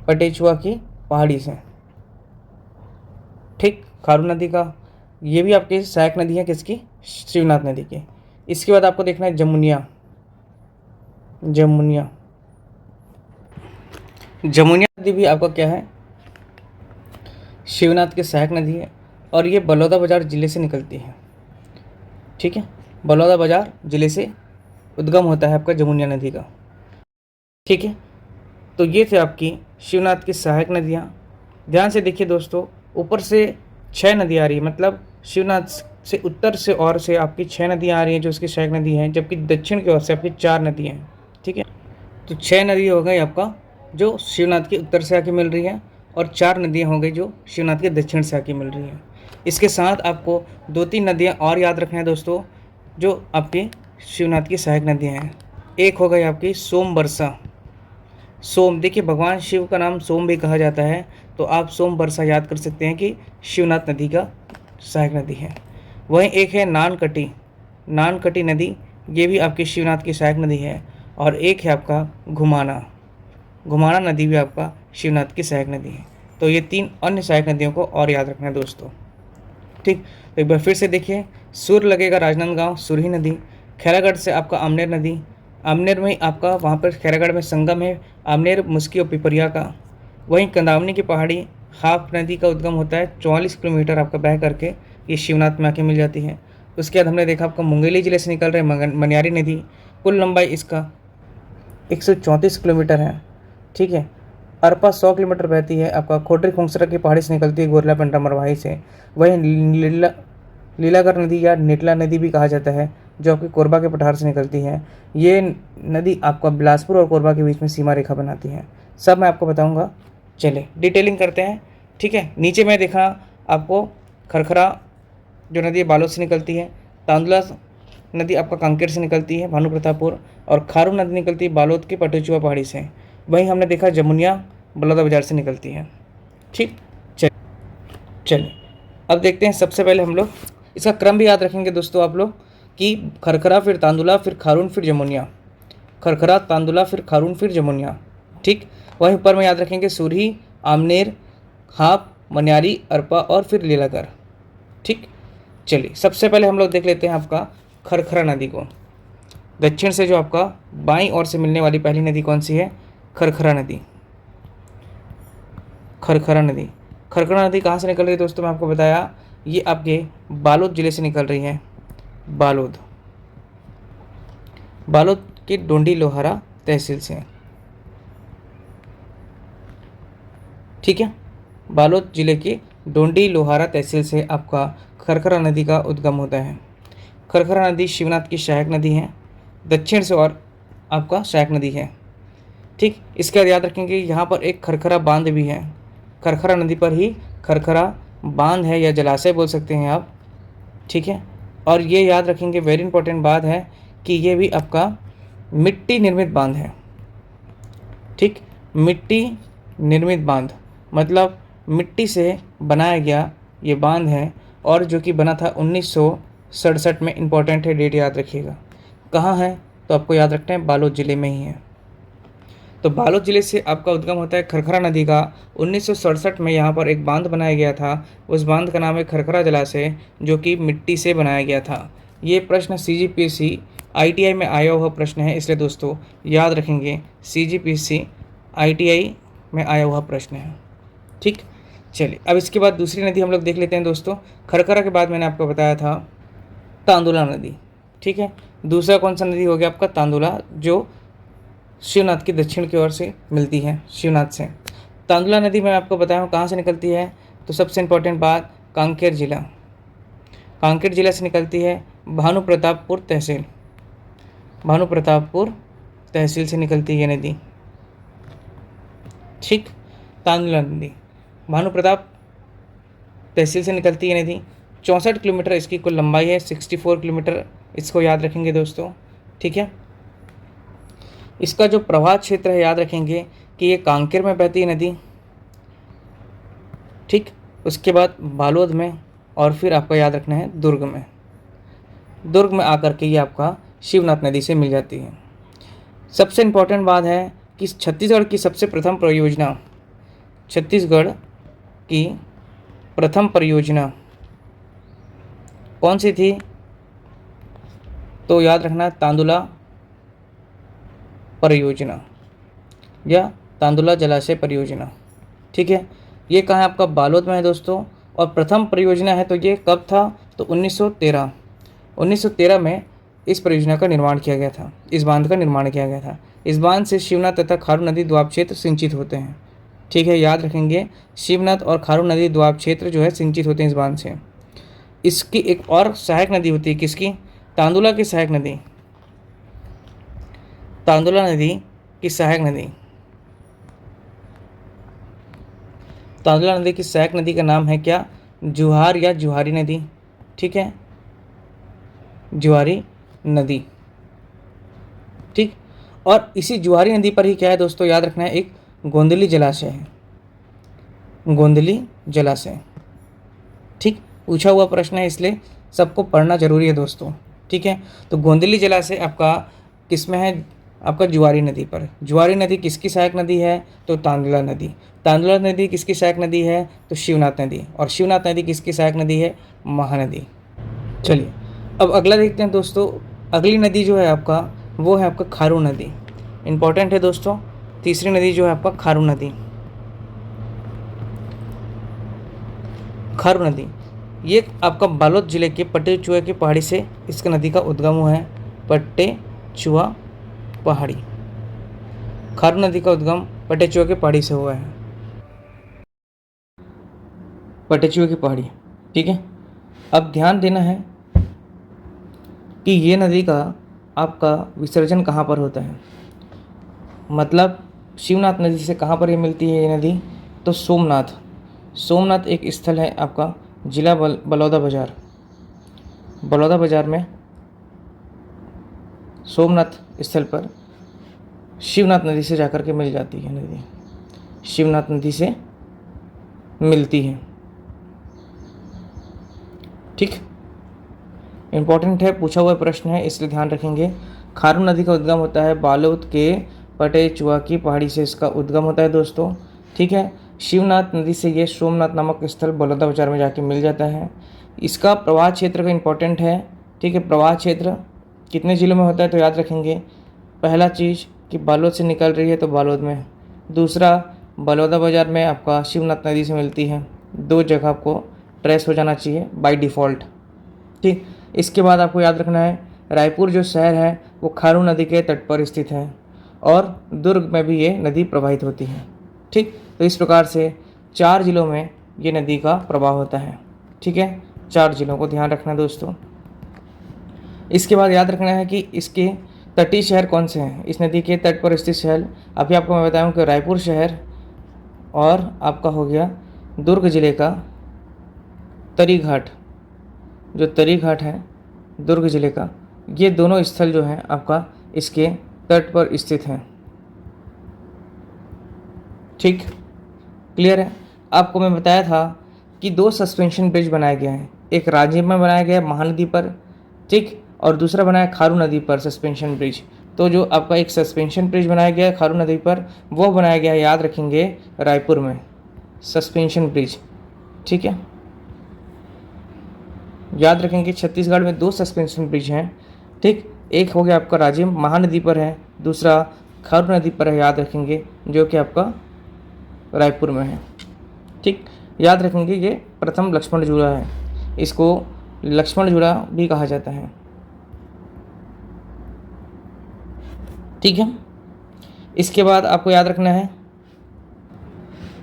पटेचुआ की पहाड़ी से। ठीक, खारू नदी का ये भी आपकी सहायक नदी है किसकी? शिवनाथ नदी की। इसके बाद आपको देखना है जमुनिया। जमुनिया, जमुनिया नदी भी आपका क्या है? शिवनाथ की सहायक नदी है। और ये बलौदाबाजार जिले से निकलती है। ठीक है, बलौदाबाजार जिले से उद्गम होता है आपका जमुनिया नदी का। ठीक है, तो ये थे आपकी शिवनाथ की सहायक नदियाँ। ध्यान से देखिए दोस्तों, ऊपर से 6 नदी आ रही है, मतलब शिवनाथ से उत्तर से और से आपकी 6 नदियाँ आ रही हैं जो उसकी सहायक नदी हैं, जबकि दक्षिण की ओर से आपकी 4 नदियाँ हैं। ठीक है, तो 6 नदी हो गई आपका जो शिवनाथ के उत्तर से आके मिल रही है, और 4 नदियाँ हो गई जो शिवनाथ के दक्षिण से आके मिल रही हैं। इसके साथ आपको 2-3 नदियाँ और याद रखना है दोस्तों जो आपकी शिवनाथ की सहायक नदियाँ हैं। एक हो गई आपकी सोमबरसा। सोम, देखिए भगवान शिव का नाम सोम भी कहा जाता है, तो आप सोमबरसा याद कर सकते हैं कि शिवनाथ नदी का सहायक नदी है। वहीं एक है नानकटी। नानकटी नदी ये भी आपकी शिवनाथ की सहायक नदी है। और एक है आपका घुमाना। घुमाना नदी भी आपका शिवनाथ की सहायक नदी है। तो ये 3 अन्य सहायक नदियों को और याद रखना है दोस्तों। ठीक, तो एक बार फिर से देखिए, सुर लगेगा राजनांदगांव, सुरही नदी। खैरागढ़ से आपका आमनेर नदी। आमनेर में आपका वहाँ पर खैरागढ़ में संगम है आमनेर, मुस्की और पिपरिया का। वहीं कंदावनी की पहाड़ी हाप नदी का उद्गम होता है 44 किलोमीटर आपका बह करके ये शिवनाथ में आके मिल जाती है। उसके बाद हमने देखा आपका मुंगेली जिले से निकल रहे मनियारी नदी। कुल लंबाई इसका 134 किलोमीटर है। ठीक है, अरपा 100 किलोमीटर बहती है आपका खोडरी खुंगसरा की पहाड़ी से निकलती है गोरलापेंटा मरवाही से। वहीं लीलागर नदी या निटला नदी भी कहा जाता है जो आपकी कोरबा के पठार से निकलती है। ये नदी आपका बिलासपुर और कोरबा के बीच में सीमा रेखा बनाती है। सब मैं आपको बताऊंगा। चले डिटेलिंग करते हैं। ठीक है, नीचे में देखा आपको खरखरा जो नदी बालोद से निकलती है, तांदुला नदी आपका कांकेर से निकलती है भानुप्रतापपुर, और खारू नदी निकलती है बालोद के पटेचुआ पहाड़ी से। वहीं हमने देखा जमुनिया बलौदाबाजार से निकलती है। ठीक, चलिए अब देखते हैं। सबसे पहले हम लोग इसका क्रम भी याद रखेंगे दोस्तों आप लोग कि खरखरा फिर तांदुला फिर खारून फिर जमुनिया। खरखरा तांदुला फिर खारून फिर जमुनिया। ठीक, वहीं ऊपर में याद रखेंगे सुरही, आमनेर, हाप, मनियारी, अरपा और फिर लीलागर। ठीक, चलिए सबसे पहले हम लोग देख लेते हैं आपका खरखरा नदी को। दक्षिण से जो आपका बाईं ओर से मिलने वाली पहली नदी कौन सी है? खरखरा नदी। खरखरा नदी, खरखरा नदी कहाँ से निकल रही है दोस्तों? मैं आपको बताया ये आपके बालोद जिले से निकल रही है। बालोद, बालोद की डोंडी लोहारा तहसील से। ठीक है, बालोद जिले की डोंडी लोहारा तहसील से आपका खरखरा नदी का उद्गम होता है। खरखरा नदी शिवनाथ की सहायक नदी है, दक्षिण से और आपका सहायक नदी है। ठीक, इसका याद रखेंगे यहाँ पर एक खरखरा बांध भी है, खरखरा नदी पर ही खरखरा बांध है या जलाशय बोल सकते हैं आप। ठीक है, और ये याद रखेंगे, वेरी इंपॉर्टेंट बात है कि ये भी आपका मिट्टी निर्मित बांध है। ठीक, मिट्टी निर्मित बांध मतलब मिट्टी से बनाया गया ये बांध है, और जो कि बना था 1967 में। इम्पोर्टेंट है, डेट याद रखिएगा। कहाँ है तो आपको याद रखना है, बालोद ज़िले में ही है। तो बालोद ज़िले से आपका उद्गम होता है खरखरा नदी का। 1967 में यहाँ पर एक बांध बनाया गया था, उस बांध का नाम है खरखरा जलाशय, जो कि मिट्टी से बनाया गया था। ये प्रश्न CGPSC ITI में आया हुआ प्रश्न है, इसलिए दोस्तों याद रखेंगे, CGPSC ITI में आया हुआ प्रश्न है। ठीक, चलिए अब इसके बाद दूसरी नदी हम लोग देख लेते हैं दोस्तों। खरखरा के बाद मैंने आपको बताया था तांदुला नदी। ठीक है, दूसरा कौन सा नदी हो गया आपका, तांदुला, जो शिवनाथ की दक्षिण की ओर से मिलती है, शिवनाथ से। तांदुला नदी मैं आपको बताया हूँ कहाँ से निकलती है, तो सबसे इम्पोर्टेंट बात, कांकेर जिला, कांकेर जिला से निकलती है। भानु प्रतापपुर तहसील, भानु प्रतापपुर तहसील से निकलती है ये नदी। ठीक, तांदुला नदी भानु प्रताप तहसील से निकलती है नदी। 64 किलोमीटर इसकी कुल लंबाई है, 64 किलोमीटर, इसको याद रखेंगे दोस्तों। ठीक है, इसका जो प्रवाह क्षेत्र है याद रखेंगे कि ये कांकेर में बहती है नदी। ठीक, उसके बाद बालोद में, और फिर आपको याद रखना है दुर्ग में। दुर्ग में आकर के ये आपका शिवनाथ नदी से मिल जाती है। सबसे इम्पोर्टेंट बात है कि छत्तीसगढ़ की सबसे प्रथम परियोजना, छत्तीसगढ़ की प्रथम परियोजना कौन सी थी, तो याद रखना तांदुला परियोजना या तांदुला जलाशय परियोजना। ठीक है, ये कहाँ है आपका, बालोद में है दोस्तों। और प्रथम परियोजना है तो ये कब था, तो 1913 में इस परियोजना का निर्माण किया गया था, इस बांध का निर्माण किया गया था। इस बांध से शिवनाथ तथा खारू नदी द्वाब क्षेत्र सिंचित होते हैं। ठीक है, याद रखेंगे, शिवनाथ और खारू नदी द्वाब क्षेत्र जो है सिंचित होते हैं इस बांध से। इसकी एक और सहायक नदी होती है, किसकी, तांदुला की सहायक नदी, तांदुला नदी की सहायक नदी, तांदुला नदी की सहायक नदी का नाम है क्या, जुहार या जुहारी नदी। ठीक है, जुहारी नदी। ठीक, और इसी जुहारी नदी पर ही क्या है दोस्तों, याद रखना है, एक गोंदली जलाशय है, गोंदली जलाशय। ठीक, पूछा हुआ प्रश्न है, इसलिए सबको पढ़ना जरूरी है दोस्तों। ठीक है, तो गोंदली जलाशय आपका किस में है, आपका जुआरी नदी पर। जुआरी नदी किसकी सहायक नदी है, तो तांदुला नदी। तांदुला नदी किसकी सहायक नदी है, तो शिवनाथ नदी। और शिवनाथ नदी किसकी सहायक नदी है, महानदी। चलिए अब अगला देखते हैं दोस्तों। अगली नदी जो है आपका, वो है आपका खारू नदी। इम्पॉर्टेंट है दोस्तों, तीसरी नदी जो है आपका खारू नदी। खारू नदी ये आपका बालोद जिले के पटेचुआ की पहाड़ी से इसका नदी का उद्गम हुआ है। पटेचुआ पहाड़ी, खारू नदी का उद्गम पटेचुआ की पहाड़ी से हुआ है, पटेचुआ की पहाड़ी। ठीक है, अब ध्यान देना है कि ये नदी का आपका विसर्जन कहाँ पर होता है, मतलब शिवनाथ नदी से कहाँ पर ये मिलती है ये नदी, तो सोमनाथ। सोमनाथ एक स्थल है आपका जिला बलौदा बाजार, बलौदा बाजार में सोमनाथ स्थल पर शिवनाथ नदी से जाकर के मिल जाती है नदी, शिवनाथ नदी से मिलती है। ठीक, इम्पोर्टेंट है, पूछा हुआ प्रश्न है, इसलिए ध्यान रखेंगे। खारू नदी का उद्गम होता है बालोद के पटेचुआ की पहाड़ी से, इसका उद्गम होता है दोस्तों। ठीक है, शिवनाथ नदी से ये सोमनाथ नामक स्थल बलौदा बाजार में जाके मिल जाता है। इसका प्रवाह क्षेत्र का इम्पोर्टेंट है। ठीक है, प्रवाह क्षेत्र कितने जिलों में होता है, तो याद रखेंगे, पहला चीज़ कि बालोद से निकल रही है तो बालोद में, दूसरा बलौदा बाजार में आपका शिवनाथ नदी से मिलती है। दो जगह आपको ट्रेस हो जाना चाहिए बाय डिफ़ॉल्ट। ठीक, इसके बाद आपको याद रखना है रायपुर जो शहर है वो खारू नदी के तट पर स्थित है, और दुर्ग में भी ये नदी प्रवाहित होती है। ठीक, तो इस प्रकार से 4 जिलों में ये नदी का प्रवाह होता है। ठीक है, 4 जिलों को ध्यान रखना है दोस्तों। इसके बाद याद रखना है कि इसके तटीय शहर कौन से हैं? इस नदी के तट पर स्थित शहर अभी आपको मैं बताऊं कि रायपुर शहर और आपका हो गया दुर्ग जिले का तरी घाट, जो तरी घाट है दुर्ग जिले का, ये दोनों स्थल जो हैं आपका इसके तट पर स्थित हैं। ठीक, क्लियर है। आपको मैं बताया था कि 2 सस्पेंशन ब्रिज बनाए गए हैं, एक राजिम में बनाया गया है महानदी पर, ठीक, और दूसरा बनाया खारू नदी पर सस्पेंशन ब्रिज। तो जो आपका एक सस्पेंशन ब्रिज बनाया गया है खारू नदी पर, वो बनाया गया है, याद रखेंगे, रायपुर में सस्पेंशन ब्रिज। ठीक है, याद रखेंगे छत्तीसगढ़ में 2 सस्पेंशन ब्रिज हैं। ठीक, एक हो गया आपका राजिम महानदी पर है, दूसरा खारू नदी पर है, याद रखेंगे, जो कि आपका रायपुर में है। ठीक, याद रखेंगे ये प्रथम लक्ष्मण झूला है, इसको लक्ष्मण झूला भी कहा जाता है। ठीक है, इसके बाद आपको याद रखना है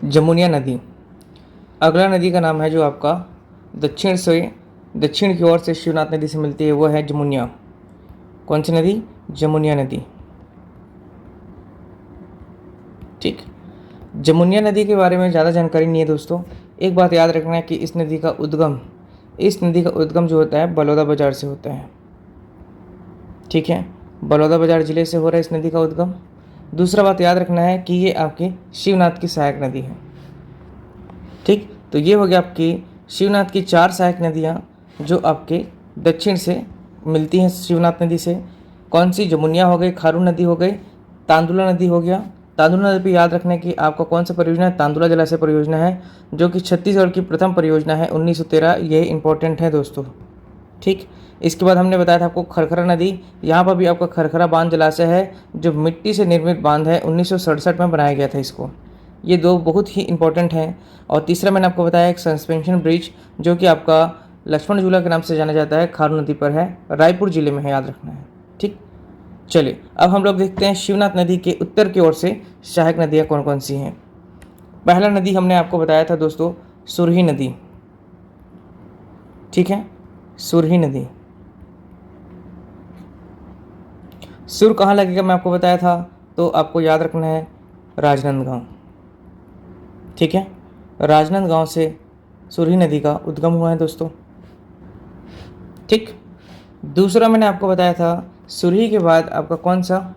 जमुनिया नदी। अगला नदी का नाम है जो आपका दक्षिण की ओर से शिवनाथ नदी से मिलती है, वो है जमुनिया। कौन सी नदी? जमुनिया नदी। ठीक, जमुनिया नदी के बारे में ज़्यादा जानकारी नहीं है दोस्तों। एक बात याद रखना है कि इस नदी का उद्गम जो होता है बलौदा बाजार से होता है। ठीक है, बलौदा बाजार जिले से हो रहा है इस नदी का उद्गम। दूसरा बात याद रखना है कि ये आपकी शिवनाथ की सहायक नदी है। ठीक, तो ये हो गया आपकी शिवनाथ की 4 सहायक नदियाँ जो आपके दक्षिण से मिलती हैं शिवनाथ नदी से। कौन सी? जमुनिया हो गई, खारू नदी हो गई, तांदुला नदी हो गया। तांदुला नदी पे याद रखना है कि आपका कौन सा परियोजना है? तांदुला जलाशय परियोजना है, जो कि छत्तीसगढ़ की प्रथम परियोजना है 1913। ये इंपॉर्टेंट है दोस्तों। ठीक, इसके बाद हमने बताया था आपको खरखरा नदी, यहाँ पर भी आपका खरखरा बांध जलाशय है, जो मिट्टी से निर्मित बांध है, 1967 में बनाया गया था इसको। ये 2 बहुत ही इंपॉर्टेंट हैं। और तीसरा मैंने आपको बताया एक सस्पेंशन ब्रिज, जो कि आपका लक्ष्मण झूला के नाम से जाना जाता है, खारू नदी पर है, रायपुर जिले में है, याद रखना है। ठीक, चलिए अब हम लोग देखते हैं शिवनाथ नदी के उत्तर की ओर से सहायक नदियाँ कौन कौन सी हैं। पहला नदी हमने आपको बताया था दोस्तों सुरही नदी। ठीक है, सुरही नदी। सुर कहाँ लगेगा मैं आपको बताया था, तो आपको याद रखना है राजनांदगांव। ठीक है, राजनांदगांव से सुरही नदी का उद्गम हुआ है दोस्तों। ठीक, दूसरा मैंने आपको बताया था सुरही के बाद आपका कौन सा?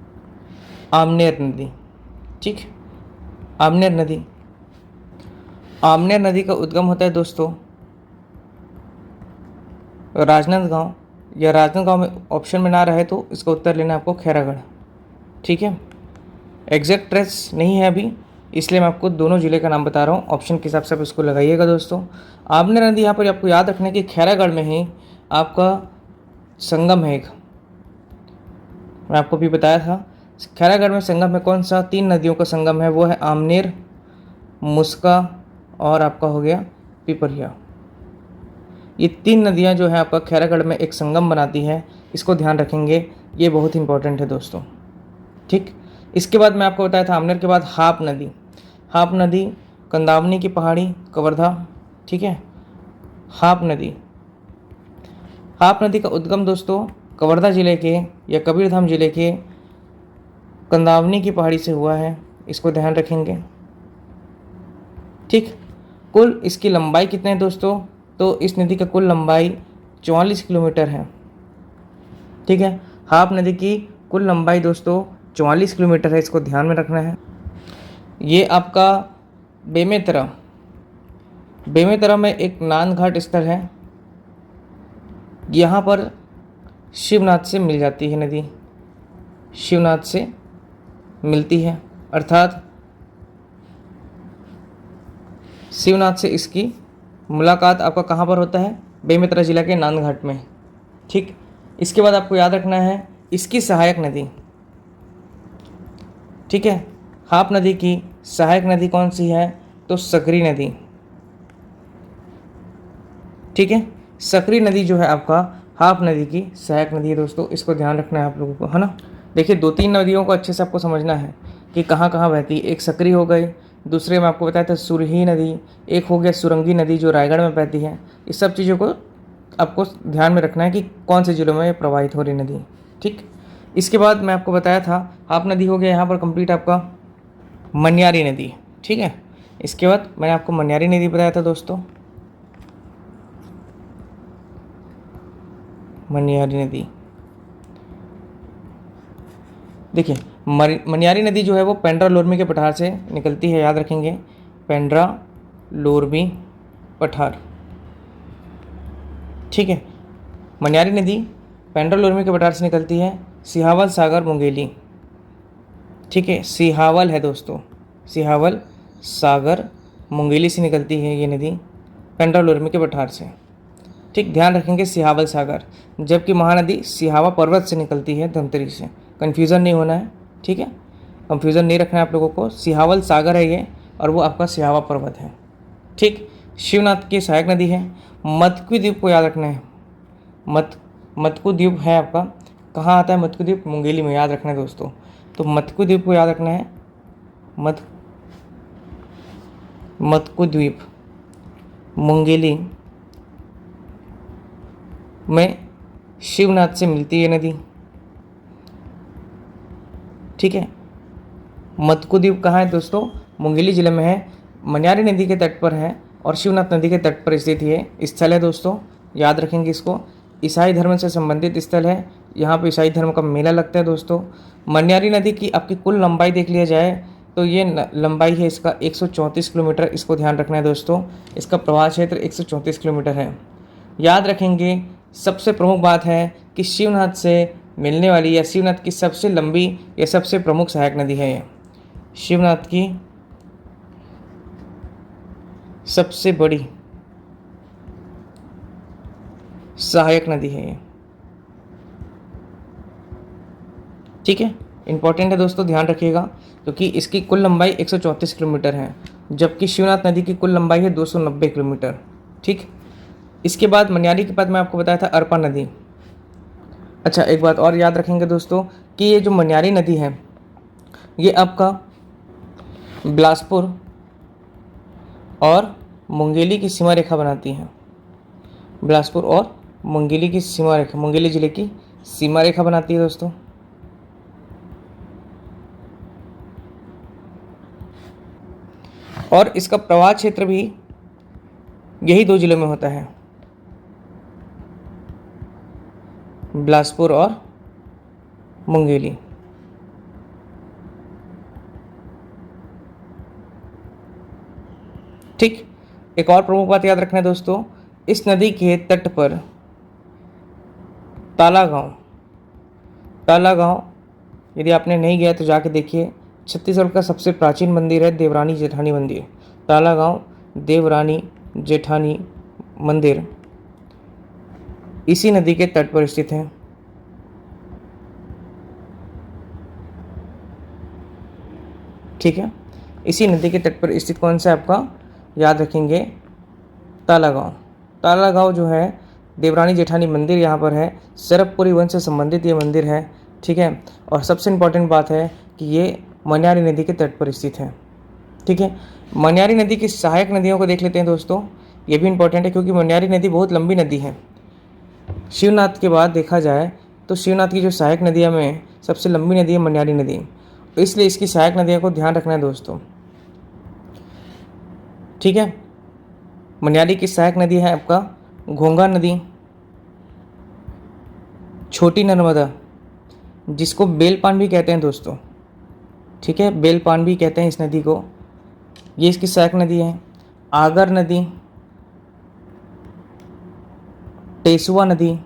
आमनेर नदी। ठीक, आमनेर नदी। आमनेर नदी का उद्गम होता है दोस्तों राजनांदगांव, या राजनांदगांव में ऑप्शन में ना रहे तो इसका उत्तर लेना आपको खैरागढ़। ठीक है, एग्जैक्ट ट्रेस नहीं है अभी, इसलिए मैं आपको दोनों ज़िले का नाम बता रहा हूँ, ऑप्शन के हिसाब से आप इसको लगाइएगा दोस्तों। आमनेर नदी यहाँ पर आपको याद रखना है कि खैरागढ़ में ही आपका संगम है एक, मैं आपको भी बताया था। खैरागढ़ में संगम है कौन सा? 3 नदियों का संगम है, वो है आमनेर, मुस्का और आपका हो गया पिपरिया। ये 3 नदियाँ जो है आपका खैरागढ़ में एक संगम बनाती हैं, इसको ध्यान रखेंगे, ये बहुत इंपॉर्टेंट है दोस्तों। ठीक, इसके बाद मैं आपको बताया था आमनेर के बाद हाप नदी। हाप नदी कंदावनी की पहाड़ी, कवर्धा। ठीक है, हाप नदी। हाप नदी का उद्गम दोस्तों कवर्धा जिले के या कबीरधाम जिले के कंदावनी की पहाड़ी से हुआ है, इसको ध्यान रखेंगे। ठीक, कुल इसकी लंबाई कितने है दोस्तों? तो इस नदी का कुल लंबाई 44 किलोमीटर है। ठीक है, हाप नदी की कुल लंबाई दोस्तों 44 किलोमीटर है, इसको ध्यान में रखना है। ये आपका बेमेतरा में एक नांदघाट स्थल है, यहाँ पर शिवनाथ से मिल जाती है नदी, शिवनाथ से मिलती है, अर्थात शिवनाथ से इसकी मुलाकात आपका कहाँ पर होता है? बेमेतरा जिला के नांदघाट में। ठीक, इसके बाद आपको याद रखना है इसकी सहायक नदी। ठीक है, हाप नदी की सहायक नदी कौन सी है? तो सकरी नदी। ठीक है, सकरी नदी जो है आपका हाप नदी की सहायक नदी है दोस्तों, इसको ध्यान रखना है आप लोगों को, है ना। देखिए 2-3 नदियों को अच्छे से आपको समझना है कि कहाँ कहाँ बहती है। एक सकरी हो गई, दूसरे में आपको बताया था सुरही नदी, एक हो गया सुरंगी नदी जो रायगढ़ में बहती है। इस सब चीज़ों को आपको ध्यान में रखना है कि कौन से जिलों में प्रवाहित हो रही नदी। ठीक, इसके बाद मैं आपको बताया था हाप नदी हो गया यहाँ पर कंप्लीट आपका मनियारी नदी, ठीक है। इसके बाद मैंने आपको मनियारी नदी बताया था दोस्तों, मनियारी नदी। देखिए मनियारी नदी जो है वो पेंड्रा लोरमी के पठार से निकलती है, याद रखेंगे, पेंड्रा लोरमी पठार, ठीक है। मनियारी नदी पेंड्रा लोरमी के पठार से निकलती है सिहावल सागर मुंगेली, ठीक है। सिहावल है दोस्तों, सिहावल सागर मुंगेली से निकलती है ये नदी पेंड्रा लोरमी के पठार से, ठीक। ध्यान रखेंगे सिहावल सागर, जबकि महानदी सिहावा पर्वत से निकलती है धमतरी से, कन्फ्यूज़न नहीं होना है, ठीक है। कन्फ्यूज़न नहीं रखना है आप लोगों को, सिहावल सागर है ये और वो आपका सिहावा पर्वत है, ठीक। शिवनाथ की सहायक नदी है। मत्कु द्वीप को याद रखना है, मत्कु द्वीप है आपका, कहाँ आता है मत्कु द्वीप? मुंगेली में, याद रखना है दोस्तों। तो मत्कु द्वीप को याद रखना है, मत्कु द्वीप मुंगेली में शिवनाथ से मिलती है नदी, ठीक है। मत्कु द्वीप कहाँ है दोस्तों? मुंगेली जिले में है, मनियारी नदी के तट पर है और शिवनाथ नदी के तट पर स्थित ये स्थल है दोस्तों, याद रखेंगे इसको। ईसाई धर्म से संबंधित स्थल है, यहाँ पे ईसाई धर्म का मेला लगता है दोस्तों। मनियारी नदी की आपकी कुल लंबाई देख लिया जाए तो ये लंबाई है इसका 134 किलोमीटर, इसको ध्यान रखना है दोस्तों। इसका प्रवाह क्षेत्र 134 किलोमीटर है, याद रखेंगे। सबसे प्रमुख बात है कि शिवनाथ से मिलने वाली या शिवनाथ की सबसे लंबी या सबसे प्रमुख सहायक नदी है ये, शिवनाथ की सबसे बड़ी सहायक नदी है ये, ठीक है। इंपॉर्टेंट है दोस्तों, ध्यान रखिएगा, क्योंकि इसकी कुल लंबाई 134 किलोमीटर है, जबकि शिवनाथ नदी की कुल लंबाई है 290 किलोमीटर, ठीक। इसके बाद मनियारी के बाद मैं आपको बताया था अरपा नदी। अच्छा, एक बात और याद रखेंगे दोस्तों कि ये जो मनियारी नदी है ये आपका बिलासपुर और मुंगेली की सीमा रेखा बनाती है, बिलासपुर और मुंगेली की सीमा रेखा, मुंगेली जिले की सीमा रेखा बनाती है दोस्तों। और इसका प्रवाह क्षेत्र भी यही दो जिलों में होता है, बिलासपुर और मुंगेली, ठीक। एक और प्रमुख बात याद रखना है दोस्तों, इस नदी के तट पर ताला गांव यदि आपने नहीं गया तो जाके देखिए, छत्तीसगढ़ का सबसे प्राचीन मंदिर है देवरानी जेठानी मंदिर। ताला गांव देवरानी जेठानी मंदिर इसी नदी के तट पर स्थित है, ठीक है। इसी नदी के तट पर स्थित कौन सा आपका, याद रखेंगे, ताला गांव। ताला गांव जो है देवरानी जेठानी मंदिर यहाँ पर है, सरपपुरी वंश से संबंधित ये मंदिर है, ठीक है। और सबसे इम्पोर्टेंट बात है कि ये मनियारी नदी के तट पर स्थित है, ठीक है। मनियारी नदी की सहायक नदियों को देख लेते हैं दोस्तों, ये भी इम्पोर्टेंट है क्योंकि मनियारी नदी बहुत लंबी नदी है। शिवनाथ के बाद देखा जाए तो शिवनाथ की जो सहायक नदियों में सबसे लंबी नदी है मनियारी नदी, इसलिए इसकी सहायक नदियों को ध्यान रखना है दोस्तों, ठीक है। मनियारी की सहायक नदी है आपका घोंघा नदी, छोटी नर्मदा जिसको बेलपान भी कहते हैं दोस्तों, ठीक है, बेलपान भी कहते हैं इस नदी को, ये इसकी सहायक नदी है। आगर नदी, टेसुआ नदी,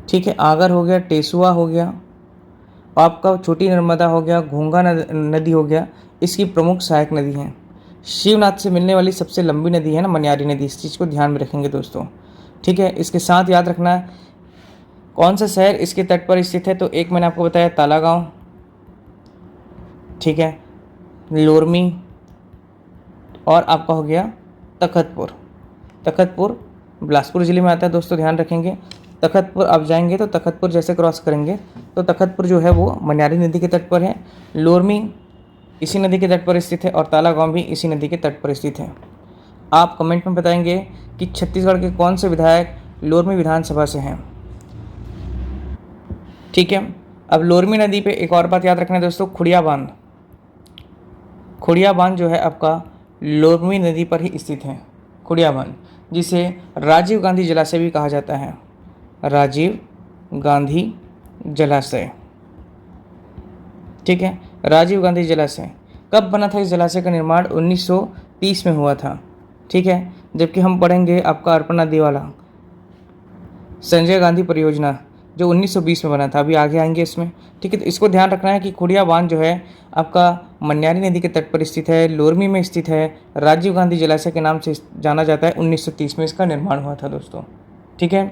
ठीक है, आगर हो गया, टेसुआ हो गया, आपका छोटी नर्मदा हो गया, घोंघा नदी हो गया, इसकी प्रमुख सहायक नदी है। शिवनाथ से मिलने वाली सबसे लंबी नदी है ना मनियारी नदी, इस चीज़ को ध्यान में रखेंगे दोस्तों, ठीक है। इसके साथ याद रखना है कौन सा शहर इसके तट पर स्थित है, तो एक मैंने आपको बताया ताला गांव, ठीक है, लोरमी, और आपका हो गया तखतपुर। तखतपुर बिलासपुर ज़िले में आता है दोस्तों, ध्यान रखेंगे। तखतपुर आप जाएंगे तो तखतपुर जैसे क्रॉस करेंगे तो तखतपुर जो है वो मनियारी नदी के तट पर है, लोरमी इसी नदी के तट पर स्थित है और ताला गांव भी इसी नदी के तट पर स्थित है। आप कमेंट में बताएंगे कि छत्तीसगढ़ के कौन से विधायक लोरमी विधानसभा से हैं। ठीक है। अब लोरमी नदी पे एक और बात याद रखना है दोस्तों, खुड़िया बांध। खुड़िया बांध जो है आपका लोरमी नदी पर ही स्थित है, खुड़िया बांध, जिसे राजीव गांधी जलाशय भी कहा जाता है, राजीव गांधी जलाशय। ठीक है, राजीव गांधी जलाशय कब बना था? इस जलाशय का निर्माण 1930 में हुआ था। ठीक है, जबकि हम पढ़ेंगे आपका अर्पण नदी वाला संजय गांधी परियोजना जो 1920 में बना था, अभी आगे आएंगे इसमें। ठीक है, तो इसको ध्यान रखना है कि खुड़िया बांध जो है आपका मन्यारी नदी के तट पर स्थित है, लोरमी में स्थित है, राजीव गांधी जलाशय के नाम से जाना जाता है। 1930 में इसका निर्माण हुआ था दोस्तों। ठीक है,